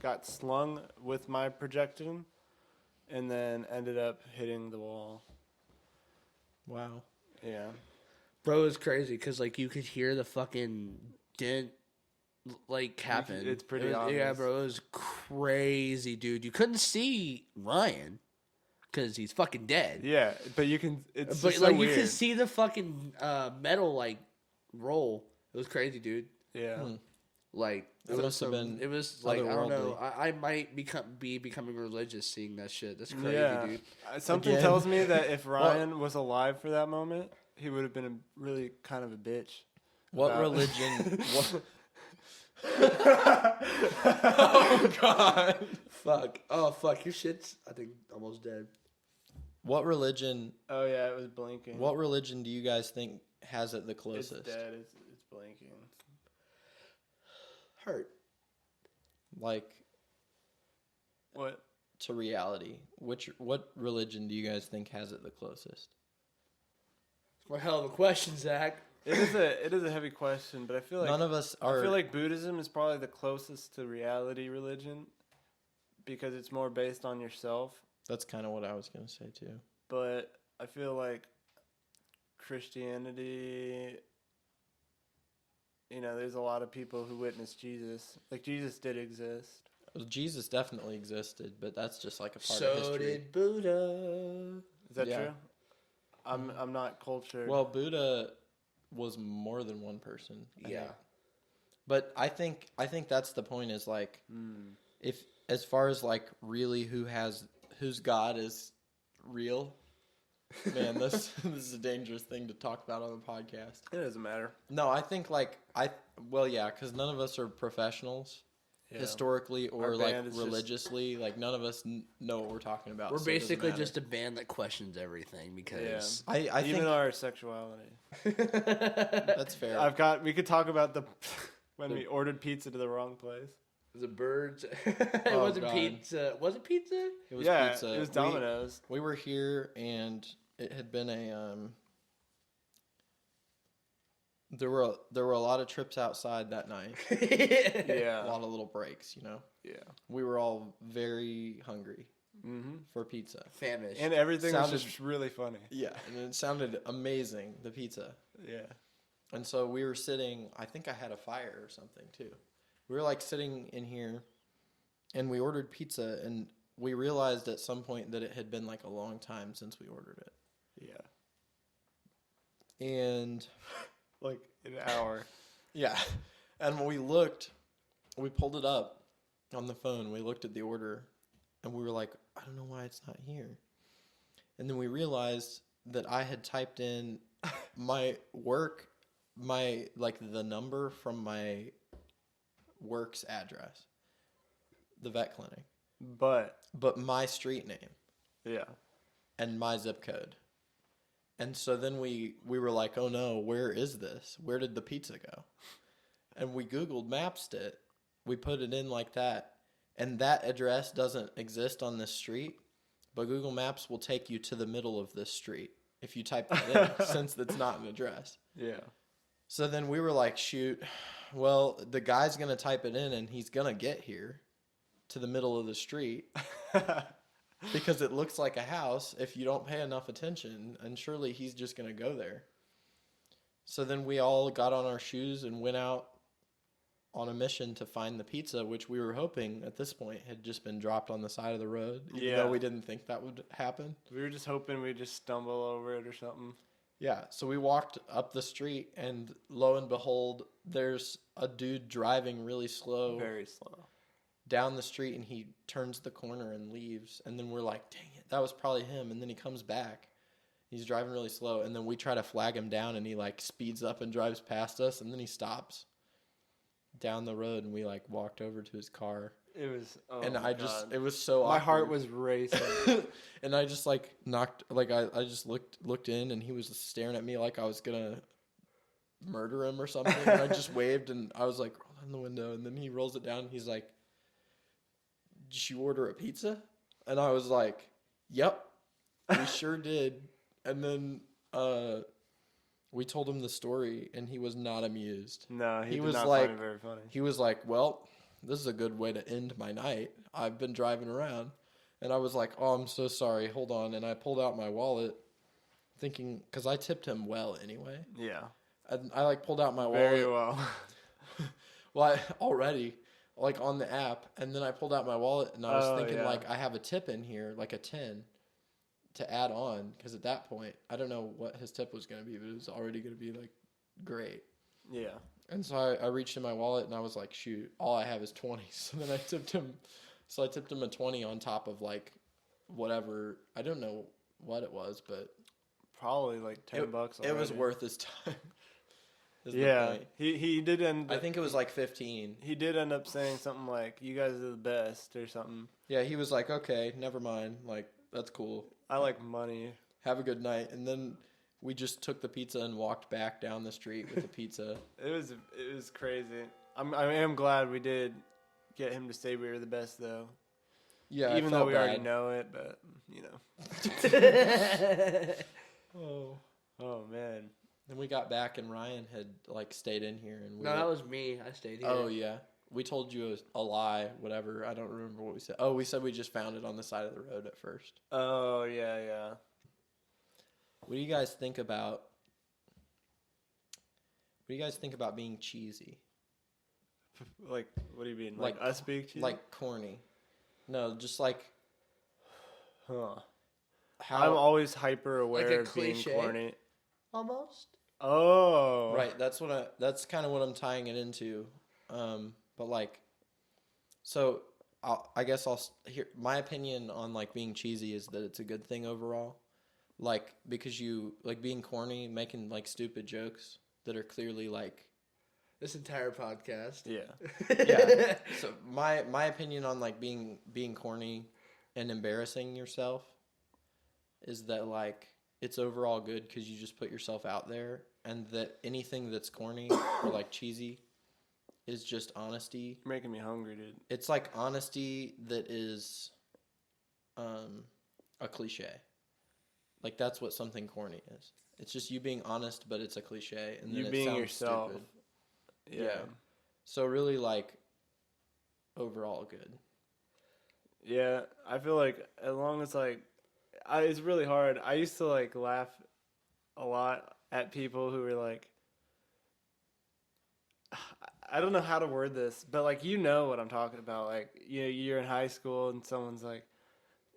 got slung with my projection, and then ended up hitting the wall. Wow. Yeah. Bro, it was crazy because like you could hear the fucking dent like happen. It's pretty Yeah, obvious. bro, it was crazy, dude. You couldn't see Ryan because he's fucking dead. Yeah, but you can. It's But just like so you weird. could see the fucking metal like roll. It was crazy, dude. Yeah. Like It must have been It was like I don't know. otherworldly. I might be becoming religious seeing that shit. That's crazy, Yeah. dude. Something Again. tells me that if Ryan was alive for that moment, he would have been a really kind of a bitch. What about- religion? What? Oh God! Fuck. Oh fuck. Your shit's I think almost dead. What religion? Oh yeah, it was blinking. What religion do you guys think has it the It's closest? dead. It's blinking. Hurt. Like What? to reality? What religion do you guys think has it the closest? It's one hell of a question, Zach. It is a heavy question, but I feel like None of us are. I feel like Buddhism is probably the closest to reality religion because it's more based on yourself. That's kind of what I was gonna say too. But I feel like Christianity, you know, there's a lot of people who witnessed Jesus. Like Jesus did exist. Well, Jesus definitely existed, but that's just like a part of So history. did Buddha. Is that Yeah. true? I'm not cultured. Well, Buddha was more than one person. I Yeah. think. But I think that's the point. Is like Mm. if as far as like really whose God is real. Man, this is a dangerous thing to talk about on a podcast. It doesn't matter. No, I think because none of us are professionals Yeah. historically or Our like band is religiously. Like none of us know what we're talking about. We're so it doesn't basically matter. just a band that questions everything because I Even think our sexuality. that's fair. We could talk about when we ordered pizza to the wrong place. the birds. It Oh, wasn't God. pizza. Was it pizza? It was Yeah, pizza. it was Domino's. We were here and it had been there were a lot of trips outside that night. A Yeah. lot of little breaks, you know. Yeah. We were all very hungry Mm-hmm. for pizza. Famished. And everything was Sounded- just really funny. Yeah, and it sounded amazing, the pizza. Yeah. And so we were sitting, I think I had a fire or something too. We were like sitting in here and we ordered pizza and we realized at some point that it had been like a long time since we ordered it. Yeah. And Like an hour. yeah, and when we pulled it up on the phone, we looked at the order and we were like, I don't know why it's not here. And then we realized that I had typed in the number from my work's address, the vet clinic, But but my street name yeah. and my zip code. And so then we were like, oh no, where is this? Where did the pizza go? And we Googled Maps it. We put it in like that. And that address doesn't exist on this street, but Google Maps will take you to the middle of this street if you type that in, since it's not an address. Yeah. So then we were like, shoot, well, the guy's going to type it in and he's going to get here. to the middle of the street because it looks like a house if you don't pay enough attention, and surely he's just going to go there. So then we all got on our shoes and went out on a mission to find the pizza, which we were hoping at this point had just been dropped on the side of the road, even though we didn't think that would happen. We were just hoping we'd just stumble over it or something. Yeah, so we walked up the street, and lo and behold, there's a dude driving really slow. Very slow. Down the street, and he turns the corner and leaves. And then we're like, dang it, that was probably him. And then he comes back. He's driving really slow. And then we try to flag him down, and he, like, speeds up and drives past us. And then he stops down the road, and we, like, walked over to his car. It was, It was so awkward. My heart was racing. And I just, like, I just looked in, and he was staring at me like I was going to murder him or something. And I just waved, and I was like, roll down the window. And then he rolls it down, and he's like, did you order a pizza? And I was like, yep, we sure did. And then we told him the story, and he was not amused. No, he was did not like, find it very funny. He was like, well, this is a good way to end my night. I've been driving around. And I was like, oh, I'm so sorry. Hold on. And I pulled out my wallet thinking, because I tipped him well anyway. Yeah. And I, like, pulled out my wallet. Very well. Well, already, like, on the app. And then I pulled out my wallet, and I was thinking, like, I have a tip in here, like a 10, to add on. Because at that point, I don't know what his tip was going to be, but it was already going to be, like, great. Yeah. And so I reached in my wallet, and I was like, shoot, all I have is 20. So then I tipped him. So I tipped him a 20 on top of, like, whatever. I don't know what it was, but probably like $10 already. It was worth his time. Yeah, he did end. I think it was like 15. He did end up saying something like, "You guys are the best" or something. Yeah, he was like, "Okay, never mind. Like, that's cool. I like money. Have a good night." And then we just took the pizza and walked back down the street with the pizza. It was crazy. I am glad we did get him to say we were the best, though. Yeah, even though we already know it, but you know. Oh man. Then we got back, and Ryan had, like, stayed in here. And that was me. I stayed here. Oh, yeah. We told you a lie, whatever. I don't remember what we said. Oh, we said we just found it on the side of the road at first. Oh, yeah. What do you guys think about... being cheesy? Like, what do you mean? Like us being cheesy? Like corny. No, just like... Huh. How... I'm always hyper aware like of being corny. Almost. Oh. Right, that's kind of what I'm tying it into. But like, so I guess I'll hear my opinion on like being cheesy is that it's a good thing overall. Like, because you like being corny, making like stupid jokes that are clearly like this entire podcast. Yeah. Yeah. So my opinion on like being corny and embarrassing yourself is that like it's overall good because you just put yourself out there, and that anything that's corny or like cheesy is just honesty. You're making me hungry, dude. It's like honesty that is a cliche. Like that's what something corny is. It's just you being honest, but it's a cliche, and then you it being sounds yourself. stupid. Yeah. So really, like, overall good. Yeah, I feel like as long as like, it's really hard. I used to like laugh a lot at people who were like, I don't know how to word this, but like you know what I'm talking about. Like you're in high school and someone's like,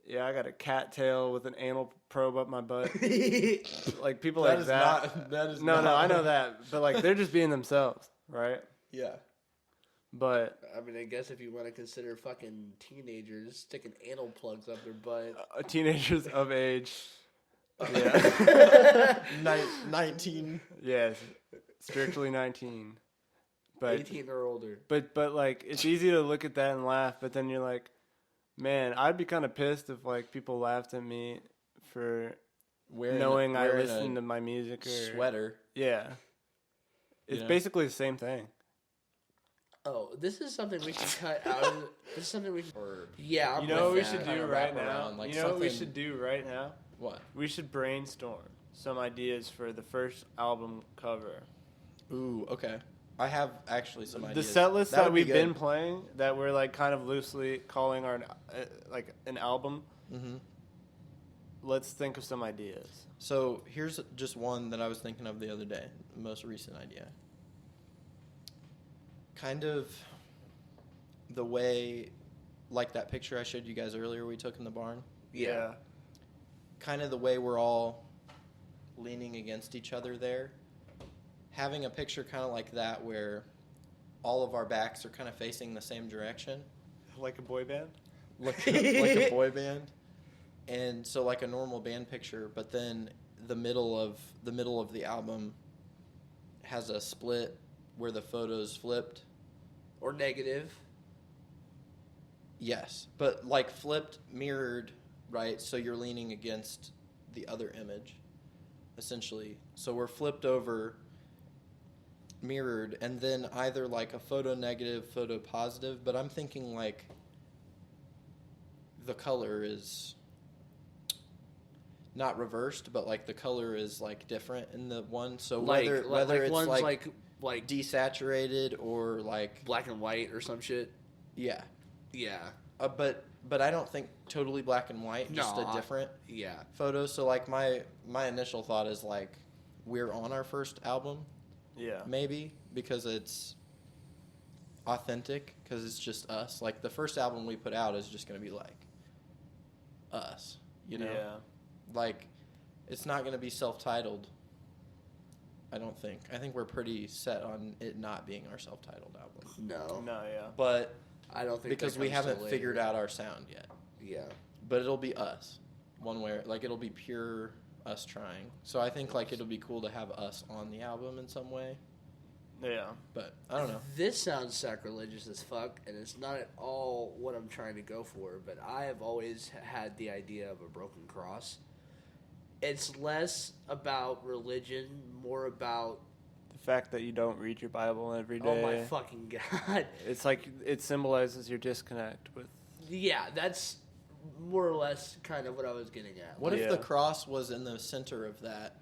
yeah, I got a cattail with an anal probe up my butt. Like people like that. That is no, not. I know that, but like they're just being themselves, right? Yeah. But I mean, I guess if you want to consider fucking teenagers sticking anal plugs up their butt, teenagers of age, yeah, 19. Yes, strictly 19, but 18 or older. But like it's easy to look at that and laugh, but then you're like, man, I'd be kind of pissed if like people laughed at me for knowing I listened to my music or sweater. Yeah, it's basically the same thing. Oh, this is something we should cut out. This is something we should... Yeah. You know what we should do right now? Like you know what we should do right now? What? We should brainstorm some ideas for the first album cover. Ooh, okay. I have actually some The ideas. set list That that would be we've been good. playing, that we're like kind of loosely calling our like an album. Mm-hmm. Let's think of some ideas. So here's just one that I was thinking of the other day, the most recent idea. Kind of the way, like that picture I showed you guys earlier we took in the barn. Yeah. Kind of the way we're all leaning against each other there. Having a picture kind of like that where all of our backs are kind of facing the same direction. Like a boy band? Like a boy band. And so like a normal band picture, but then the middle of the album has a split where the photo's flipped. Or negative. Yes, but like flipped, mirrored, right? So you're leaning against the other image, essentially. So we're flipped over, mirrored, and then either like a photo negative, photo positive, but I'm thinking like the color is not reversed, but like the color is like different in the one. So whether it's one's like desaturated or like black and white or some shit. yeah, Yeah. but I don't think totally black and white, just a different Yeah. photo. So like my initial thought is like we're on our first album, Yeah. maybe because it's authentic, because it's just us. Like the first album we put out is just gonna be like us, you know. Yeah. Like, it's not going to be self-titled, I don't think. I think we're pretty set on it not being our self-titled album. No. No, yeah. But I don't think because that we comes till haven't later. figured out our sound yet. Yeah. But it'll be us. One way, like it'll be pure us trying. So I think like it'll be cool to have us on the album in some way. Yeah. But I don't know. This sounds sacrilegious as fuck, and it's not at all what I'm trying to go for, but I have always had the idea of a broken cross. It's less about religion, more about... The fact that you don't read your Bible every day. Oh my fucking God. It's like it symbolizes your disconnect with. Yeah, that's more or less kind of what I was getting at. What if Yeah. the cross was in the center of that?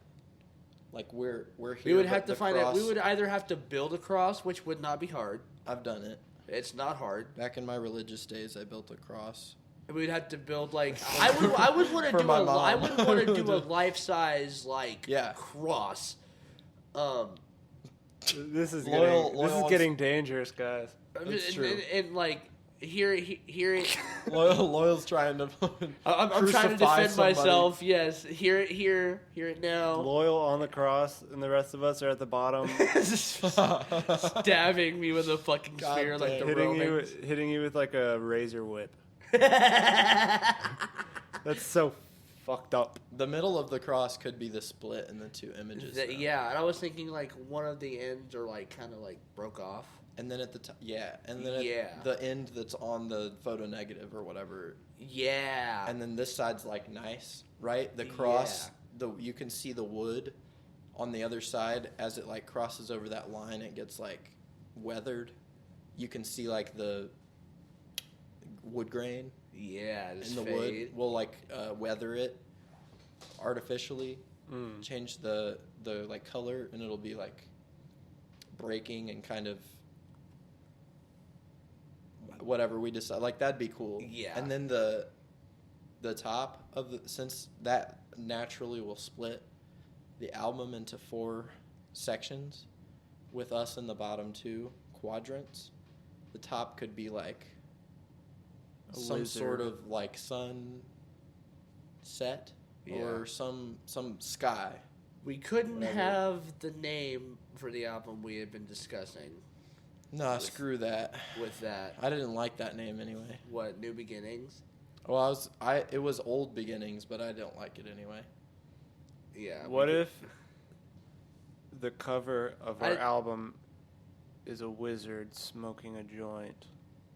Like we're here. We would have but to the find out. We cross- would either have to build a cross, which would not be hard. I've done it. It's not hard. Back in my religious days, I built a cross. We'd have to build like I would want to For do my a mom. I would want to do a life size like Yeah. cross. This is Loyal getting dangerous, guys. That's and, true. And like here it. Loyal's trying to. I'm trying to crucify defend somebody. myself. Yes, hear it now. Loyal on the cross, and the rest of us are at the bottom, Stabbing me with a fucking God spear like the damn. Romans. hitting you with like a razor whip. That's so fucked up. The middle of the cross could be the split in the two images. though. Yeah, and I was thinking like one of the ends are like kind of like broke off. And then at the top, yeah, and then Yeah. at the end that's on the photo negative or whatever, Yeah. and then this side's like nice, right? The cross, you can see the wood on the other side as it like crosses over that line. It gets like weathered. You can see like the wood grain Yeah, in the wood. We'll like weather it artificially, change the like color, and it'll be like breaking and kind of whatever we decide. Like that'd be cool. Yeah. And then the top of since that naturally will split the album into 4 sections with us in the bottom 2 quadrants. The top could be like some sort of like sun set or some sky. We couldn't Whatever. have the name for the album we had been discussing Nah, screw that. with that. I didn't like that name anyway. What, New Beginnings? Well, it was Old Beginnings, but I don't like it anyway. Yeah. What if the cover of our album is a wizard smoking a joint?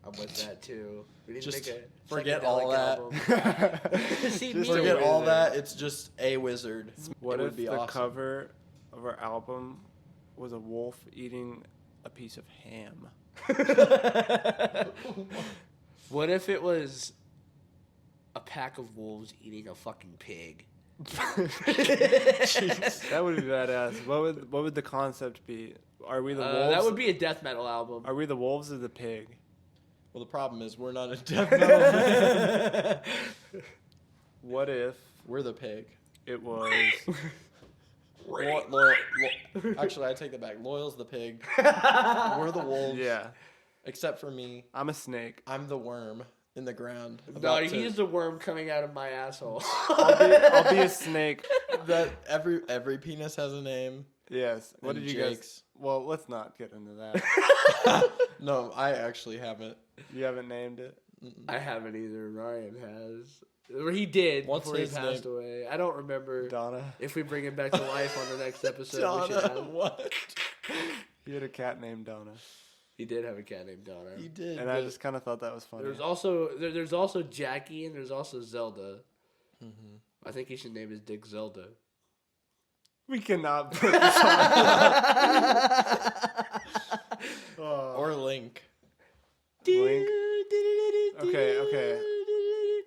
I'm with that too. We need Just to make a forget psychedelic all that. album. See, me Forget and- all that. It's just a wizard. What it if would be the awesome. cover of our album was a wolf eating a piece of ham? What if it was a pack of wolves eating a fucking pig? That would be badass. What would the concept be? Are we the wolves? That would be a death metal album. Are we the wolves or the pig? Well, the problem is we're not a death metal band. What if We're the pig. it was? Actually, I take that back. Loyal's the pig. We're the wolves. Yeah, Except for me. I'm a snake. I'm the worm in the ground. No, he's the worm coming out of my asshole. I'll be a snake. That every penis has a name. Yes. What And did you Jake's. guys? Well, let's not get into that. No, I actually haven't. You haven't named it. I haven't either. Ryan has. Or he did What's before he his passed name? away. I don't remember. Donna. If we bring him back to life on the next episode, we should Donna, have. what? He had a cat named Donna, He did have a cat named Donna. He did. and I just kind of thought that was funny. There's also Jackie and there's also Zelda. Mm-hmm. I think he should name his dick Zelda. We cannot put this on. Oh. Or Link. Link. Okay.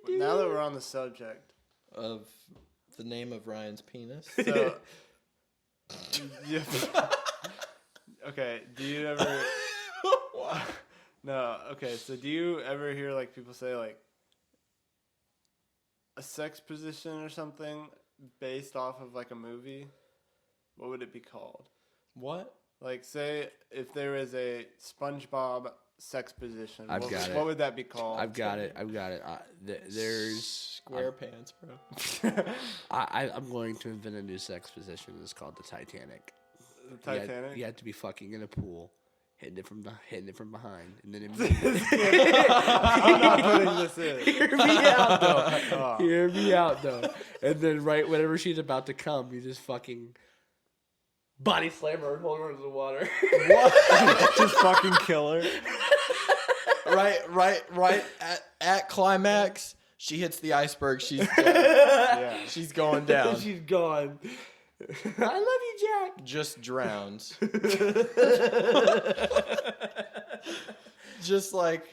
Now that we're on the subject, Of the name of Ryan's penis. so yeah. Okay, do you ever? No. Okay, so do you ever hear like people say like a sex position or something based off of like a movie? What would it be called? What? Like, say if there is a SpongeBob sex position, I've got it. What would that be called? I've got it. There's SquarePants, bro. I'm going to invent a new sex position. It's called the Titanic. The Titanic. You had to be fucking in a pool, hitting it from behind, and then I'm not putting this in. Hear me out though. Oh. Hear me out though. And then right whenever she's about to come, you just fucking body slam her and hold her into the water. What? Just fucking kill her. Right at climax, she hits the iceberg. She's dead. Yeah. She's going down. She's gone. I love you, Jack. Just drowns. Just like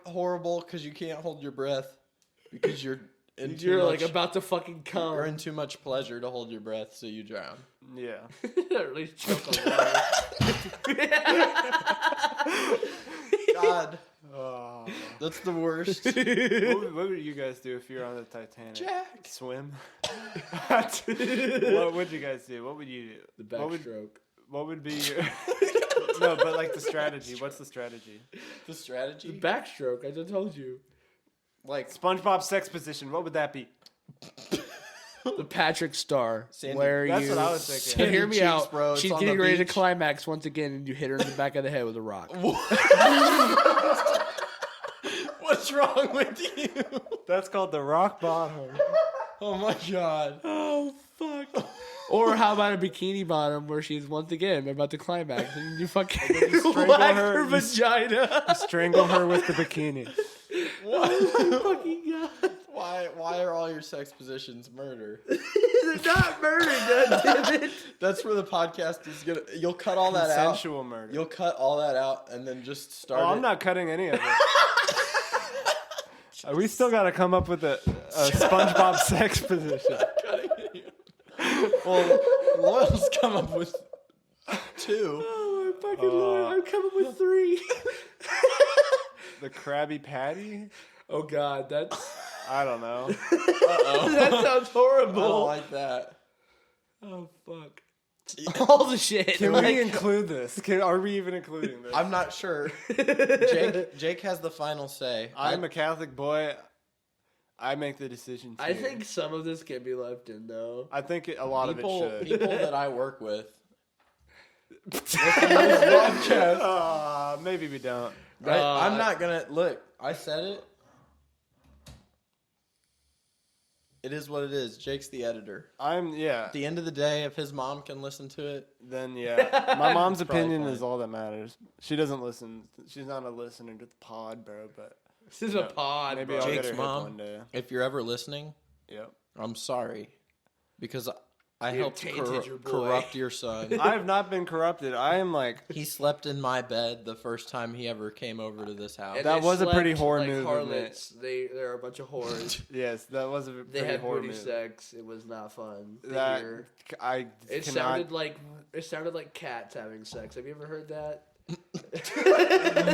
horrible because you can't hold your breath because you're Like about to fucking come. you're in too much pleasure to hold your breath, so you drown. Yeah. Or at least choke on water. God, Oh. that's the worst. What would you guys do if you're on the Titanic? Jack. Swim. What would you guys do? What would you do? The backstroke. What would be your? No, but like the strategy. What's the strategy? The strategy, The backstroke. I just told you. like SpongeBob sex position. What would that be? The Patrick Star. Sandy- where That's you. what I was thinking. Sandy Hear me cheeks, out, bro. It's She's on getting the ready to beach. climax once again, and you hit her in the back of the head with a rock. What's wrong with you? That's called the rock bottom. Oh my god. Oh fuck! Or how about a bikini bottom where she's once again about to climax and you fucking you strangle whack her, her you vagina? Strangle her with the bikini. Oh my fucking god! Why are all your sex positions murder? They're not murder, goddammit. That's where the podcast is gonna. You'll cut all that out. Consensual murder. You'll cut all that out and then just start. I'm not cutting any of it. We still got to come up with a SpongeBob sex position. cutting it. Well, Loyal's come up with 2. Oh my fucking lord! I'm coming with 3. The Krabby Patty? Oh god, that's I don't know. that sounds I horrible. don't like that. Oh fuck! All the shit. Can like- we include this? Are we even including this? I'm not sure. Jake has the final say. I'm a Catholic boy. I make the decisions. I here. think some of this can be left in though. I think a lot people of it should. people that I work with. Maybe we don't. I'm not gonna look. I said it. It is what it is. Jake's the editor. At the end of the day, if his mom can listen to it, Then yeah, my mom's Probably opinion fine. is all that matters. She doesn't listen. She's not a listener to the pod, bro. But This is a pod. maybe bro. I'll Jake's get her hip mom. one day. if you're ever listening, Yep. I'm sorry, because I You helped tainted your boy. corrupt your son. I have not been corrupted. I am like, He slept in my bed the first time he ever came over to this house. And That they was a pretty slept whore like move, harlots. They're a bunch of whores. yes, that was a pretty They had horror booty move. sex. It was not fun. to That hear. I It cannot. sounded like cats having sex. Have you ever heard that?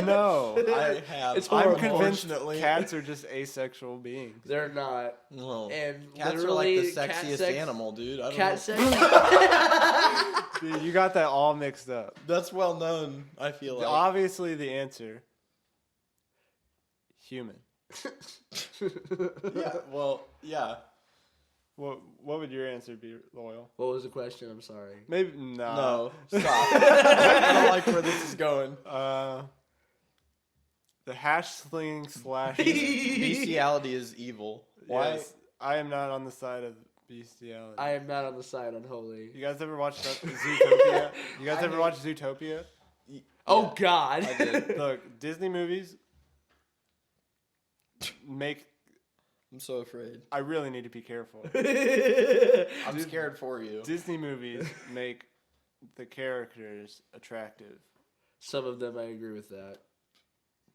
No, I have. It's I'm horrible. convinced Unfortunately. cats are just asexual beings. They're not. Well, And cats are like the literally, cat sexiest sex- animal, dude. I don't Cat know. sex. Dude, you got that all mixed up. That's well known. I feel like. Obviously, the answer human. Yeah. Well, yeah. What would your answer be, Loyal? What was the question? I'm sorry. Maybe no. No. Stop. I don't like where this is going. The hash sling slash. Bestiality is evil. Why? Yes, I am not on the side of bestiality. I am not on the side unholy. You guys ever watched Zootopia? You guys ever watched Zootopia? Oh God! I did. Look, Disney movies make. I'm so afraid. I really need to be careful. I'm scared for you. Disney movies make the characters attractive. Some of them, I agree with that.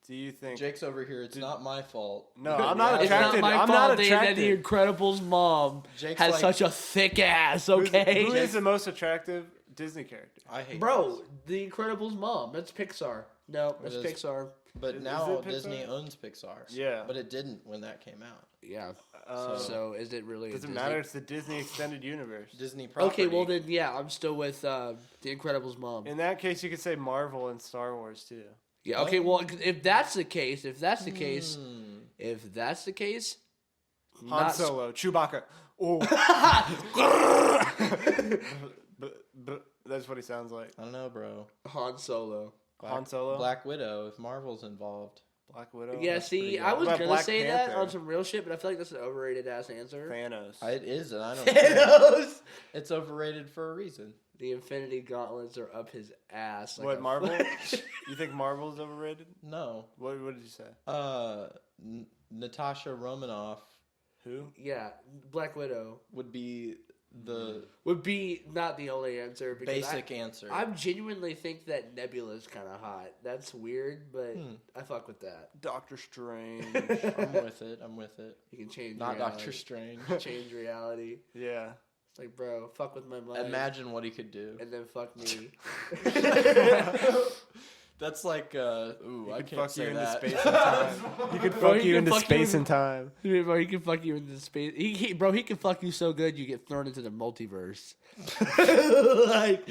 Do you think? Jake's over here. It's not my fault. No, I'm not It's not attracted. my I'm fault not that the attracted. Incredibles mom Jake's has like- such a thick ass. Who's- Okay, Who is the most attractive Disney character? I hate bro, this. the Incredibles mom. That's Pixar. No, that's is. Pixar. But Is now it Pixar? Disney owns Pixar. Yeah. But it didn't when that came out. Yeah. Uh, So is it really? a Doesn't Disney? matter. It's the Disney extended universe. Disney property. Okay, well then, yeah, I'm still with the Incredibles mom. In that case, you could say Marvel and Star Wars too. Yeah. Okay. Well, if that's the case, if that's the case, Han not Solo, Chewbacca. Oh, that's what he sounds like. I don't know, bro. Han Solo. Han Solo, Black Widow, if Marvel's involved. Black Widow. Yeah. that's pretty See, good. I was What about gonna Black say that Panther? on some real shit, but I feel like that's an overrated ass answer. Thanos. It is, and I don't care. Thanos. It's overrated for a reason. The Infinity Gauntlets are up his ass. Like What, a- Marvel? You think Marvel's overrated? No. What did you say? Natasha Romanoff Who? Yeah, Black Widow would be the would be not the only answer. Because basic answer. I genuinely think that Nebula's kind of hot. That's weird, but I fuck with that. Doctor Strange. I'm with it. I'm with it. You can change. Not reality. Doctor Strange. Change reality. Yeah. It's like, bro, fuck with my mind. Imagine what he could do. And then fuck me. That's like, ooh, He I could can't fuck you say into that. space and time. He could Bro, fuck he you can into fuck you space in- and time. Dude, bro, he can fuck you into space. Bro, he can fuck you so good you get thrown into the multiverse. Like,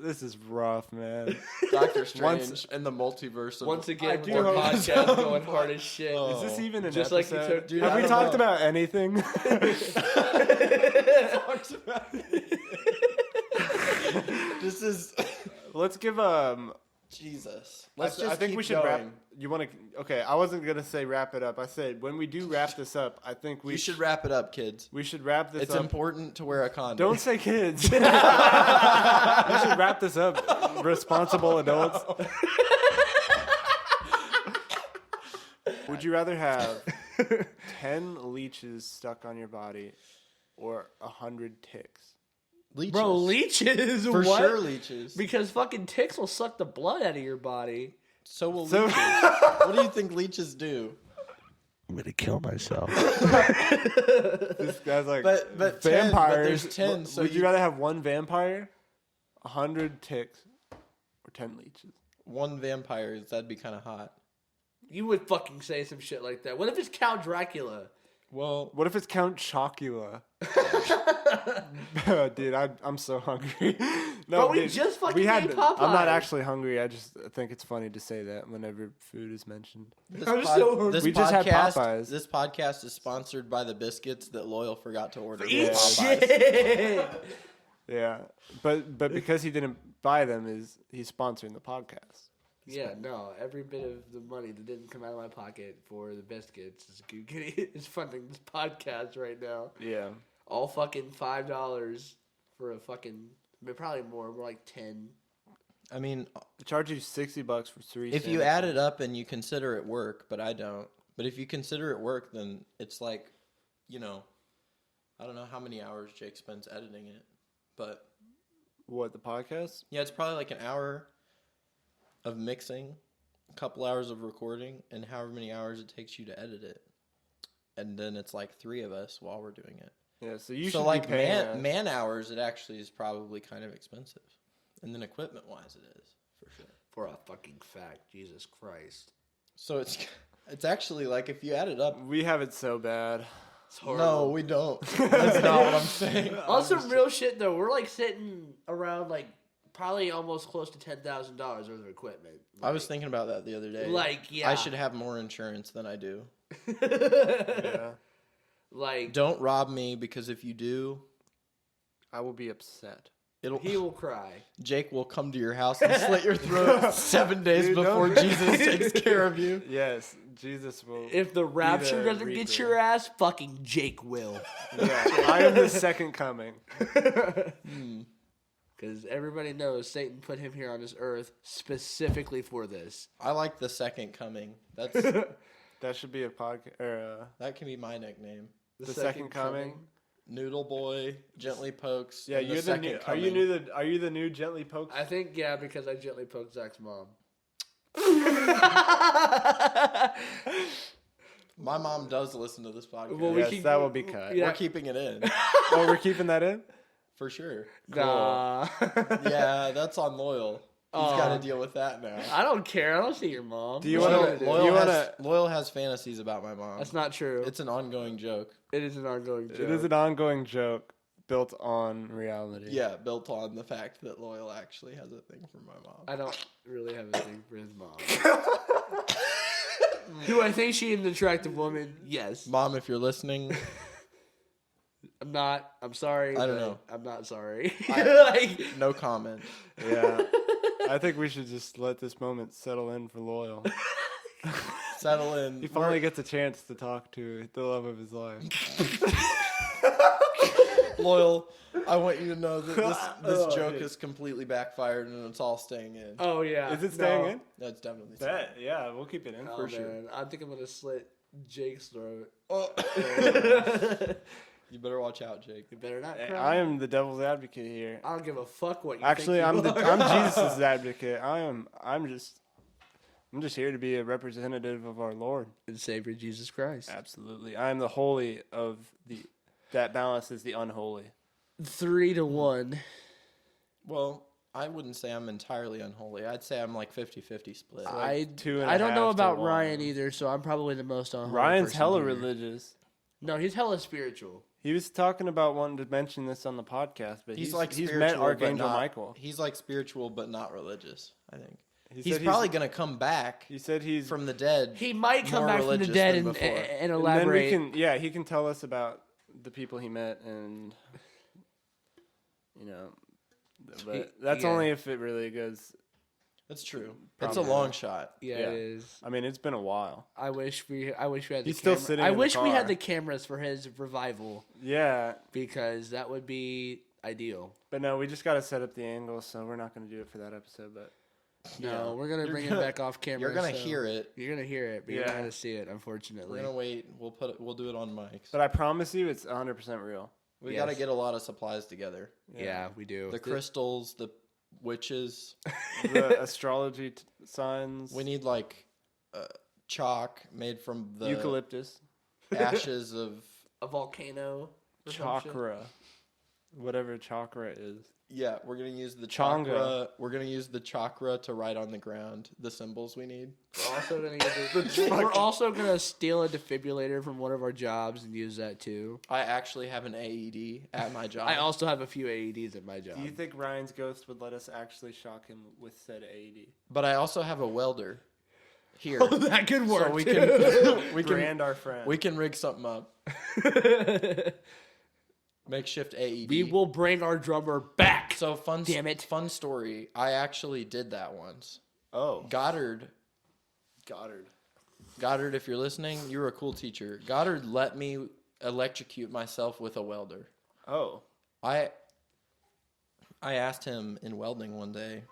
This is rough, man. Doctor Strange Once- and the multiverse. Of once I again, do with our hope podcast so. going hard as shit. Oh. Is this even an Just like you episode? took- Dude, Have I we don't talked know. about anything? This is Let's give Jesus. I Let's just think keep we should going. wrap. You want to? Okay, I wasn't gonna say wrap it up. I said when we do wrap this up, I think We should wrap it up, kids. we should wrap this It's up. important to wear a condom. Don't say kids. We should wrap this up. Responsible adults. Would you rather have 10 leeches stuck on your body or 100 ticks? leeches. Bro, leeches? For what? sure, leeches. Because fucking ticks will suck the blood out of your body. So will So- leeches. What do you think leeches do? I'm gonna kill myself. This guy's like But 10, but vampires. there's 10, so would you you- rather have one vampire, 100 ticks, or 10 leeches? One vampire, that'd be kind of hot. You would fucking say some shit like that. What if it's Count Dracula? Well, What if it's Count Chocula? Dude, I'm so hungry. No, Bro, we dude, just fucking ate Popeyes. I'm not actually hungry. I just think it's funny to say that whenever food is mentioned. this, I'm so hungry. this We just had podcast, Popeyes. This podcast is sponsored by the biscuits that Loyal forgot to order. Eat from Popeyes. shit. Yeah, but because he didn't buy them, he's sponsoring the podcast. Yeah, no. Every bit of the money that didn't come out of my pocket for the biscuits is funding this podcast right now. Yeah, All fucking $5 for a fucking, I mean, probably more like 10. I mean, they charge you $60 for 3. if you add it up and you consider it work, but I don't. But if you consider it work, then it's like, you know, I don't know how many hours Jake spends editing it, but What, the podcast? yeah, it's probably like an hour of mixing, a couple hours of recording, and however many hours it takes you to edit it. And then it's like 3 of us while we're doing it. Yeah, so you So should like be paying us. man hours, it actually is probably kind of expensive. And then equipment wise it is, for sure. For a fucking fact, Jesus Christ. So it's actually like if you add it up. We have it so bad. It's horrible. No, we don't. That's not what I'm saying. On some real shit though, we're like sitting around like probably almost close to $10,000 worth of equipment. I was thinking about that the other day. Like, yeah. I should have more insurance than I do. Yeah. Like, Don't rob me, because if you do, I will be upset. he will cry. Jake will come to your house and slit your throat 7 days Dude, before don't- Jesus takes care of you. Yes, Jesus will. If the rapture the doesn't get Reaper. your ass, fucking Jake will. Yeah, I am the second coming. Because everybody knows Satan put him here on this earth specifically for this. I like the second coming. That's That should be a podcast. Or, that can be my nickname. The second coming. Noodle Boy, Gently Pokes. Yeah, and you're the second new. Are coming. you new? Are you the new Gently Pokes? I think, yeah, because I gently poked Zach's mom. My mom does listen to this podcast. Well, we Yes, keep- that will be cut. Yeah. We're keeping it in Oh, we're keeping that in. for sure. Nah. Yeah, that's on Loyal. He's Aw. got to deal with that now. I don't care. I don't see your mom. Do you What wanna- am I Loyal- do? you wanna- Loyal has fantasies about my mom. That's not true. It's an ongoing joke. It is an ongoing joke. It is an ongoing joke built on reality. Yeah, built on the fact that Loyal actually has a thing for my mom. I don't really have a thing for his mom. Do I think she's an attractive woman? Yes. Mom, if you're listening, I'm not. I'm sorry. I don't but know. I'm not sorry. like, no comment. Yeah. I think we should just let this moment settle in for Loyal. Settle in. He finally gets a chance to talk to the love of his life. Loyal, I want you to know that this Oh, joke dude. is completely backfired and it's all staying in. Oh yeah. Is it staying in? That's definitely staying Bet. Yeah, we'll keep it in Oh, for sure. man. I think I'm gonna slit Jake's throat. Oh. You better watch out, Jake. You better not Hey, cry. I am the devil's advocate here. I don't give a fuck what you Actually, think you I'm are. Jesus' advocate. I'm just here to be a representative of our Lord. and Savior Jesus Christ. Absolutely. I am the holy of the that balances the unholy. 3-1. Well, I wouldn't say I'm entirely unholy. I'd say I'm like 50-50 split. Like 2.5 I don't know to about 1. Ryan either, so I'm probably the most unholy Ryan's person hella here. religious. No, he's hella spiritual. He was talking about wanting to mention this on the podcast, but he's he's like he's spiritual, met but Archangel not- Michael. He's like spiritual but not religious, I think. He He's said probably going to come back He said he's from the dead. He might come More back from the religious dead than and before. and and then elaborate. he can tell us about the people he met and but He- that's yeah. only if it really goes. That's true. Probably It's a long shot. yeah, yeah. it is. I mean, it's been a while. I wish we had. The He's still camera- sitting I in the wish we had car. the cameras for his revival Yeah, because that would be ideal. but no, we just got to set up the angle, so we're not going to do it for that episode. But No, Yeah. we're gonna You're bring gonna- it back off camera. You're going to so hear it. You're gonna hear it, but you're not Yeah. gonna see it, We're unfortunately. going to wait. We'll do it on mics. I promise you, it's 100% real. We got to Yes. get a lot of supplies together. Yeah, we do. The crystals, the witches. The astrology signs. We need like chalk made from the eucalyptus, ashes of a volcano. or some shit. chakra, whatever chakra is. yeah. We're gonna use the Changa. chakra. We're gonna use the chakra to write on the ground the symbols we need. We're also gonna we're also gonna steal a defibrillator from one of our jobs and use that too. I actually have an AED at my job. I also have a few AEDs at my job. Do you think Ryan's ghost would let us actually shock him with said AED? But I also have a welder here. Oh, that could work. So we can we can Brand our friend. we can rig something up. Makeshift AED. We will bring our drummer back. So fun. Damn it. Fun story. I actually did that once. Oh, Goddard, Goddard. if you're listening, you were a cool teacher. Goddard let me electrocute myself with a welder. Oh, I asked him in welding one day.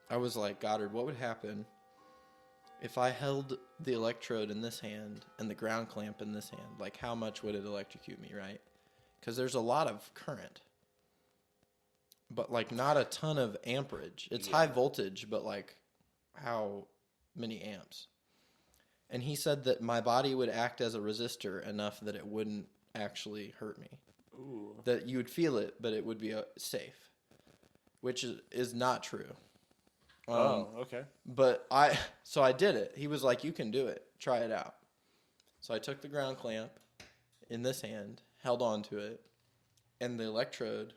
I was like, Goddard, what would happen if I held the electrode in this hand and the ground clamp in this hand? Like, how much would it electrocute me, right? because there's a lot of current, but like not a ton of amperage. It's high voltage, but like how many amps? And he said that my body would act as a resistor enough that it wouldn't actually hurt me. Ooh. That you would feel it, but it would be safe, which is not true. Okay. But I did it. He was like, "You can do it. Try it out." So I took the ground clamp in this hand, held on to it, and the electrode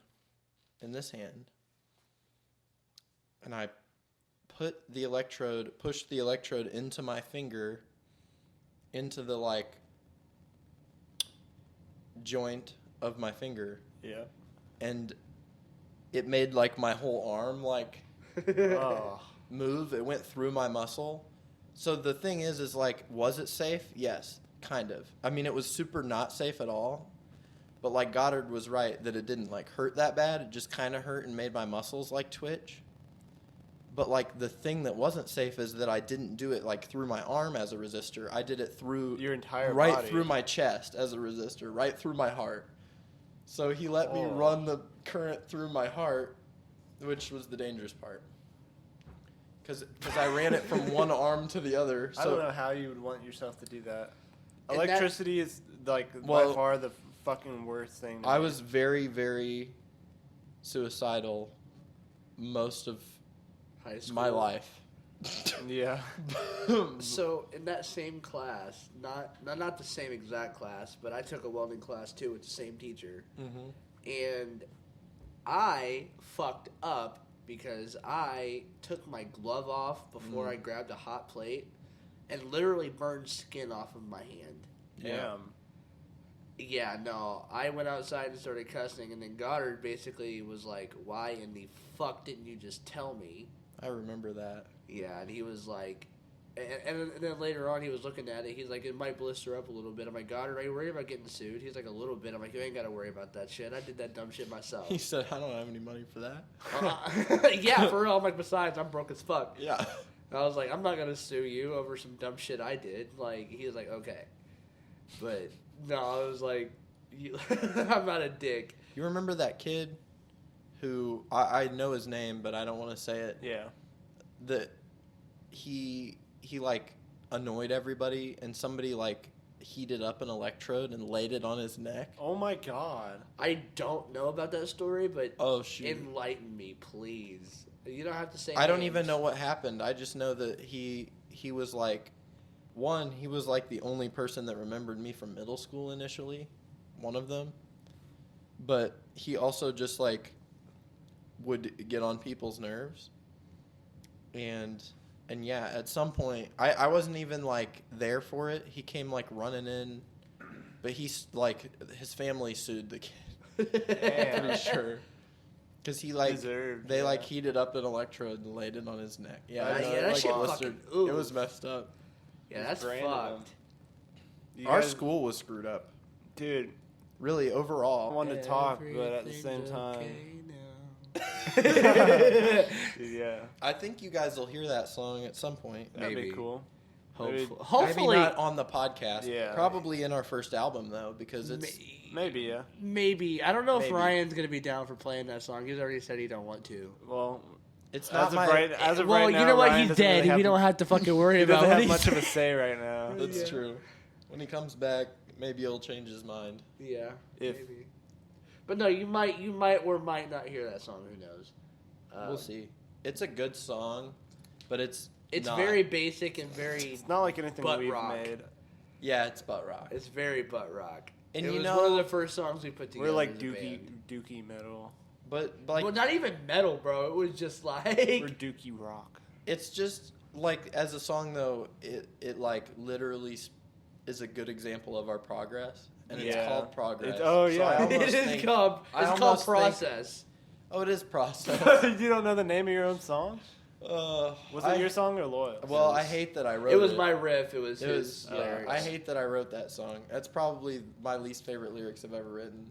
in this hand, and I pushed the electrode into my finger, into the like joint of my finger. Yeah. And it made like my whole arm like move. It went through my muscle. So the thing is like, was it safe? Yes, kind of. I mean, it was super not safe at all. But like Goddard was right that it didn't like hurt that bad. It just kind of hurt and made my muscles like twitch. But like the thing that wasn't safe is that I didn't do it like through my arm as a resistor. I did it through your entire right body. through my chest as a resistor, right through my heart. So he let me run the current through my heart, which was the dangerous part. Because I ran it from one arm to the other. So I don't know how you would want yourself to do that. And Electricity is like by far the fucking worst thing. I was very, very suicidal most of High school. my life. Yeah. So in that same class, not the same exact class, but I took a welding class too with the same teacher, and I fucked up because I took my glove off before I grabbed a hot plate, and literally burned skin off of my hand. Damn. Yeah, no, I went outside and started cussing, and then Goddard basically was like, "Why in the fuck didn't you just tell me?" I remember that. Yeah, and he was like, and then later on he was looking at it. He's like, it might blister up a little bit. I'm like, Goddard, are you worried about getting sued? He's like, a little bit. I'm like, you ain't got to worry about that shit. I did that dumb shit myself. He said, I don't have any money for that. Yeah, for real. I'm like, besides, I'm broke as fuck. Yeah. I was like, I'm not going to sue you over some dumb shit I did. Like, he was like, okay. But, no, I was like, I'm not a dick. You remember that kid who, I know his name, but I don't want to say it. Yeah. That he like annoyed everybody, and somebody like heated up an electrode and laid it on his neck. Oh my god. I don't know about that story, but Oh shoot. enlighten me, please. You don't have to say I don't names. even know what happened. I just know that he was like, he was like the only person that remembered me from middle school initially, one of them. But he also just like would get on people's nerves. And yeah, at some point, I wasn't even like there for it. He came like running in, but he's like, his family sued the kid. Damn. Pretty sure. Because he like, Deserved, they yeah. like heated up an electrode and laid it on his neck. Yeah, Yeah, I know, that like, shit blistered. fucking oof. It was messed up. Yeah, that's Branded fucked. him. You Our guys- school was screwed up. Dude, Really, I overall. wanted to talk, but at the same Everything's time. okay now. Dude, yeah. I think you guys will hear that song at some point. That'd Maybe. be cool. Hopefully, Maybe not on the podcast. Yeah. Probably in our first album, though, because it's... Maybe, yeah. maybe. I don't know if Maybe. Ryan's gonna be down for playing that song. He's already said he don't want to. Well, It's not as my... of right, as of Well, right now, you know what? Ryan He's doesn't dead. really have We don't have to fucking worry he about doesn't what have he's much of a say right now. That's Yeah. true. When he comes back, maybe he'll change his mind. Yeah, If- maybe. But no, you might or might not hear that song. Who knows? We'll see. It's a good song, but it's not. very basic and very. It's not like anything Butt we've rock. made. Yeah, it's butt rock. It's very butt rock. And it you was know- one of the first songs we put together. We're like as a band. dookie metal. But like, Well, not even metal, bro. It was just like. We're dookie rock. it's just like as a song though, it like literally is a good example of our progress, and it's Yeah. called Progress. It's- oh, So I yeah. almost It is think- called. I It's called almost think- Process. Oh, it is Process. You don't know the name of your own song? Was it your song or Loyal? Well, I hate that I wrote it. It was my riff. It was It his was. lyrics. I hate that I wrote that song. That's probably my least favorite lyrics I've ever written.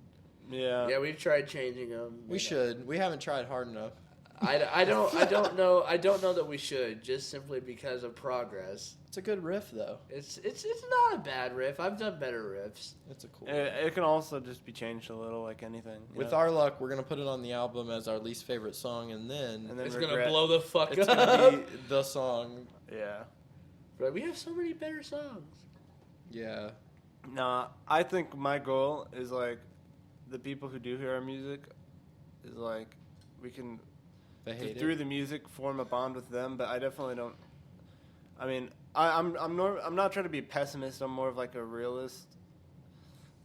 Yeah. Yeah, we've tried changing them. We should. We haven't tried hard enough. I don't know that we should, just simply because of progress. It's a good riff, though. It's not a bad riff. I've done better riffs. It's a cool. It can also just be changed a little, like anything. With our luck, we're gonna put it on the album as our least favorite song, and then It's regret. gonna blow the fuck it's up. gonna be the song. Yeah. But we have so many better songs. Yeah. Nah, I think my goal is like the people who do hear our music is like we can They hate through it. the music form a bond with them, but I definitely don't. I mean, I'm not trying to be a pessimist. I'm more of like a realist.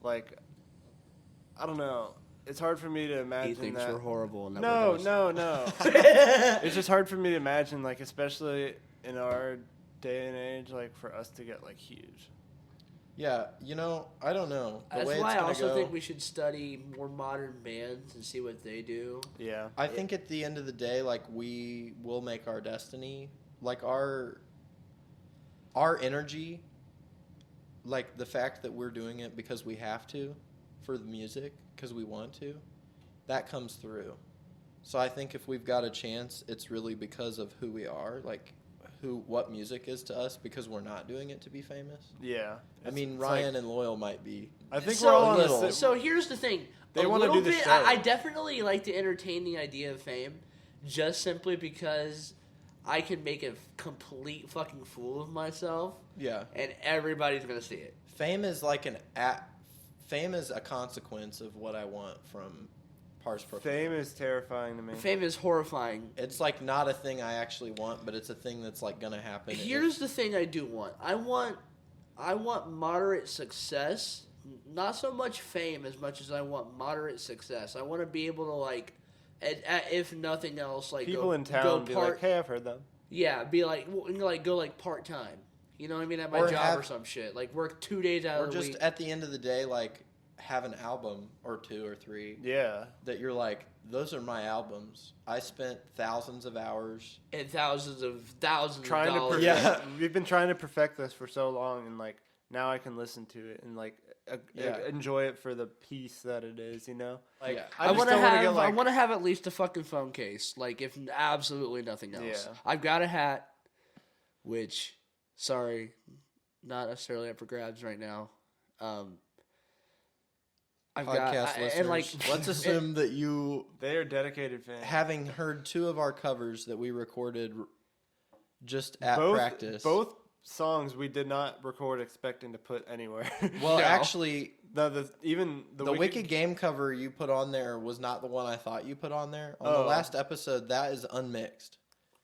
Like, I don't know. It's hard for me to imagine He thinks that. we're horrible. And that No, we're no. It's just hard for me to imagine, like, especially in our day and age, like for us to get like huge. Yeah, I don't know. The That's way why it's I gonna also go, think we should study more modern bands and see what they do. Yeah. I think at the end of the day, like, we will make our destiny. Like, our energy, like, the fact that we're doing it because we have to for the music, because we want to, that comes through. So I think if we've got a chance, it's really because of who we are, like, what music is to us, because we're not doing it to be famous. Yeah. I mean, It's Ryan and Loyal might be. I think So we're all on little. the So here's the thing. They a wanna little do the bit, show. I definitely like to entertain the idea of fame, just simply because I can make a complete fucking fool of myself, Yeah. and everybody's gonna see it. Fame is like fame is a consequence of what I want from Parse Profanum. Fame is terrifying to me. Fame is horrifying. It's like not a thing I actually want, but it's a thing that's like gonna happen. Here's the thing I do want. I want moderate success. Not so much fame as much as I want moderate success. I want to be able to, like, if nothing else, like, People go, in town go be part, like, "Hey, I've heard them." yeah, be like, go like part time. You know what I mean? At my Or job have- or some shit. Like work 2 days out or of the just week. at the end of the day, like have an album or 2 or 3 Yeah. that you're like, those are my albums. I spent thousands of hours. And thousands of dollars. Yeah. We've been trying to perfect this for so long, and like now I can listen to it and like enjoy it for the piece that it is. Like Yeah. I, I want to don't wanna have. get, like, I want to have at least a fucking phone case. Like if absolutely nothing else. Yeah. I've got a hat, which, sorry, not necessarily up for grabs right now. I've Podcast got listeners, and like let's assume that you, they are dedicated fans. having heard 2 of our covers that we recorded just at both, practice. Both songs we did not record expecting to put anywhere. Well, No. actually, the Wicked Game cover you put on there was not the one I thought you put on there. On the Oh. last episode, that is unmixed.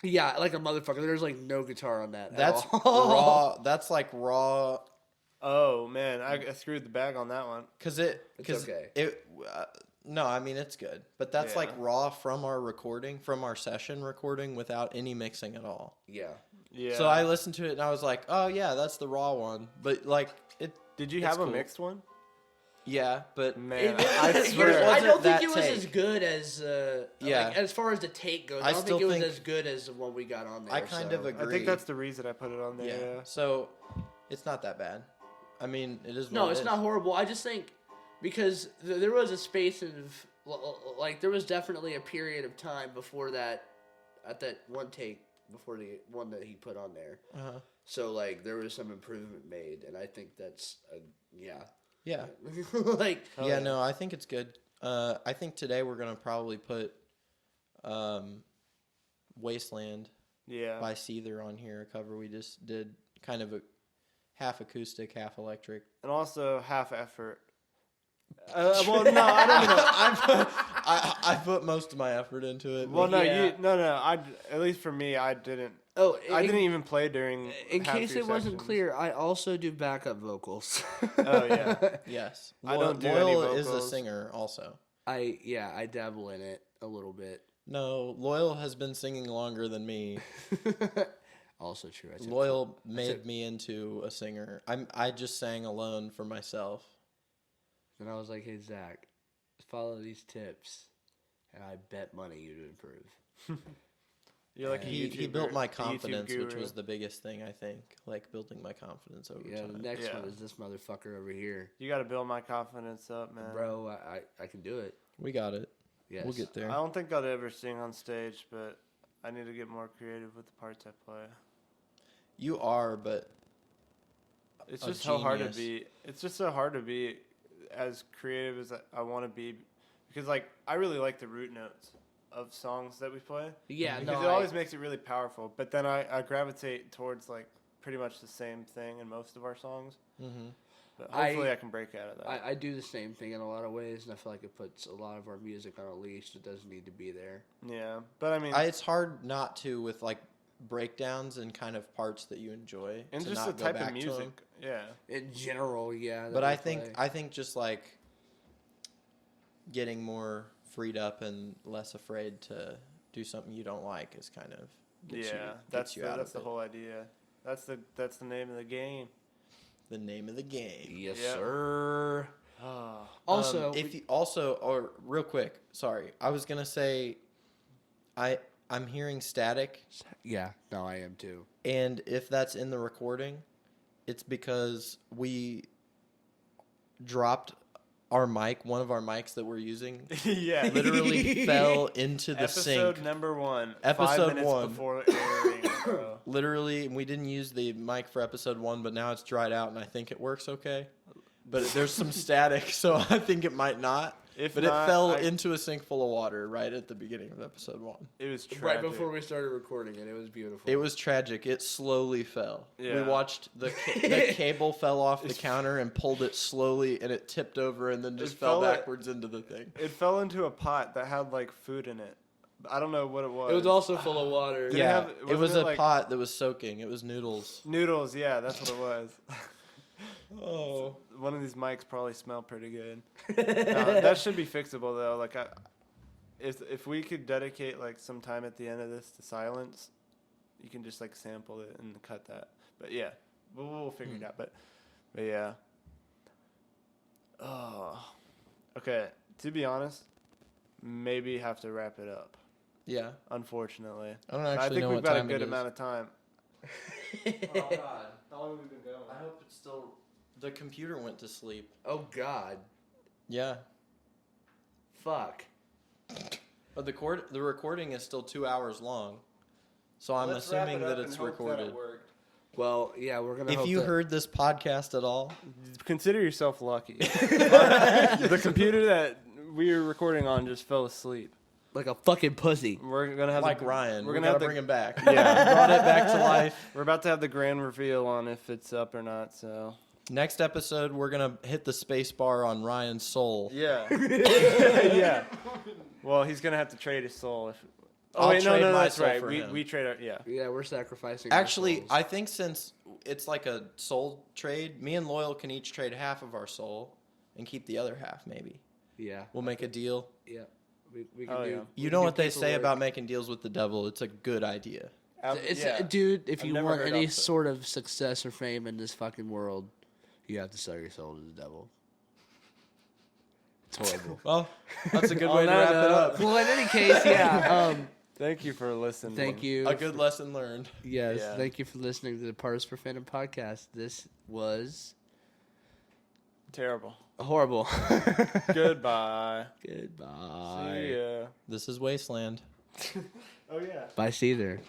yeah, like a motherfucker. There's like no guitar on that. That's at all. raw. That's like raw. Oh man, I screwed the bag on that one. Cause okay. No, I mean it's good, but that's Yeah. like raw from our recording, from our session recording, without any mixing at all. Yeah. Yeah. So I listened to it and I was like, oh yeah, that's the raw one. But like it, Did you it's have a cool. mixed one? yeah, but Man, It- I here's- swear. I don't wasn't think that it was take. as good as Yeah. like, as far as the take goes. I I don't think still it was think- as good as the one we got on there. I kind of so. agree. I think that's the reason I put it on there. yeah. Yeah. So it's not that bad. I mean, it is. What No, it it's is. not horrible. I just think because there was a space of like there was definitely a period of time before that at that one take before the one that he put on there. Uh-huh. So like there was some improvement made, and I think that's yeah. Yeah. Like Hell yeah, yeah. no, I think it's good. I think today we're gonna probably put Wasteland Yeah. by Seether on here, a cover we just did, kind of a half acoustic, half electric. And also half effort. Well, no, I don't know. I put most of my effort into it. Well, but- no, Yeah. at least for me, I didn't. oh, I didn't even play during. In half case your it wasn't sections. clear, I also do backup vocals. Oh, yeah. Yes, I don't do any Loyal is a vocals. singer also. I dabble in it a little bit. No, Loyal has been singing longer than me. Also true. I took- Loyal made me into a singer. I just sang alone for myself. And I was like, hey Zach, follow these tips, and I bet money you'd improve. You're like a He YouTuber, built my a YouTube confidence, which guru. was the biggest thing, I think. Like building my confidence over Yeah, the time. next Yeah. one is this motherfucker over here, You got to build my confidence up, man. bro. I can do it. We got it. Yes. We'll get there. I don't think I'd ever sing on stage, but I need to get more creative with the parts I play. You are, but It's A just so hard to genius. be. It's just so hard to be as creative as I want to be, because like I really like the root notes of songs that we play. Yeah, Because no, it always makes it really powerful. But then I gravitate towards like pretty much the same thing in most of our songs. mm-hmm. But hopefully I can break out of that. I do the same thing in a lot of ways, and I feel like it puts a lot of our music on a leash that doesn't need to be there. Yeah, but I mean, It's hard not to with like breakdowns and kind of parts that you enjoy. and to just not the go type back of to music. 'em. Yeah. In general, yeah. that But we I play. think just like getting more freed up and less afraid to do something you don't like is kind of gets That's you out that's of the it. whole idea. That's the name of the game. The name of the game. Yes, Yeah. sir. Oh. Also, if you also, or real quick, sorry, I was gonna say, I'm hearing static, yeah, no, I am too. and if that's in the recording, it's because we dropped our mic, one of our mics that we're using, Yeah. literally fell into the Episode sink. number 1. Episode 5 minutes 1. before airing. Bro. Literally, we didn't use the mic for episode 1, but now it's dried out, and I think it works okay. But there's some static, so I think it might not. If But not, it fell into a sink full of water right at the beginning of episode 1. It was tragic. Right before we started recording it, it was beautiful. It was tragic. It slowly fell. Yeah. We watched the cable fell off the counter and pulled it slowly, and it tipped over and then just fell fell backwards into the thing. It fell into a pot that had like food in it. I don't know what it was. It was also full of water. Did it Yeah, have- it was wasn't it a like- pot that was soaking. It was noodles. Noodles. Yeah, that's what it was. Oh. One of these mics probably smell pretty good. No, that should be fixable though. Like, if we could dedicate like some time at the end of this to silence, you can just like sample it and cut that. But yeah, we'll figure it out. But yeah. Oh, okay. To be honest, maybe have to wrap it up. Yeah. Unfortunately, I don't I actually think know we've what got a time good it is. amount of time. Oh, God. How long have we been going? I hope it's still... The computer went to sleep. Oh God, Yeah. fuck. But the recording is still 2 hours long. So I'm Let's wrap assuming it up that and it's hope that it recorded. worked. Well, yeah, we're gonna. If hope you that- heard this podcast at all, Consider yourself lucky. The computer that we were recording on just fell asleep. like a fucking pussy. We're gonna have like the, Ryan, We're we're gonna going to have bring him back. Yeah. Brought it back to life. We're about to have the grand reveal on if it's up or not. So Next episode, we're going to hit the space bar on Ryan's soul. yeah, yeah. Well, he's gonna have to trade his soul. If I'll wait, no, trade no, my that's soul right. for him. We trade our yeah. Yeah, we're sacrificing. our Actually, souls. I think since it's like a soul trade, me and Loyal can each trade half of our soul and keep the other half, maybe. yeah, We'll make a deal. yeah. We can Oh, do. yeah. we You can know do what they say paperwork. about making deals with the devil. It's a good idea. It's Yeah. dude. If I've you never want heard any opposite. sort of success or fame in this fucking world, you have to sell your soul to the devil. It's horrible. Well, that's a good On way to that wrap it note- up. Well, in any case, yeah. Thank you for listening. Thank you. A good lesson learned. Yes, Yeah. thank you for listening to the Profanum podcast. This was Terrible. horrible. Goodbye. Goodbye. See ya. This is Wasteland. Oh yeah. Bye, Caesar.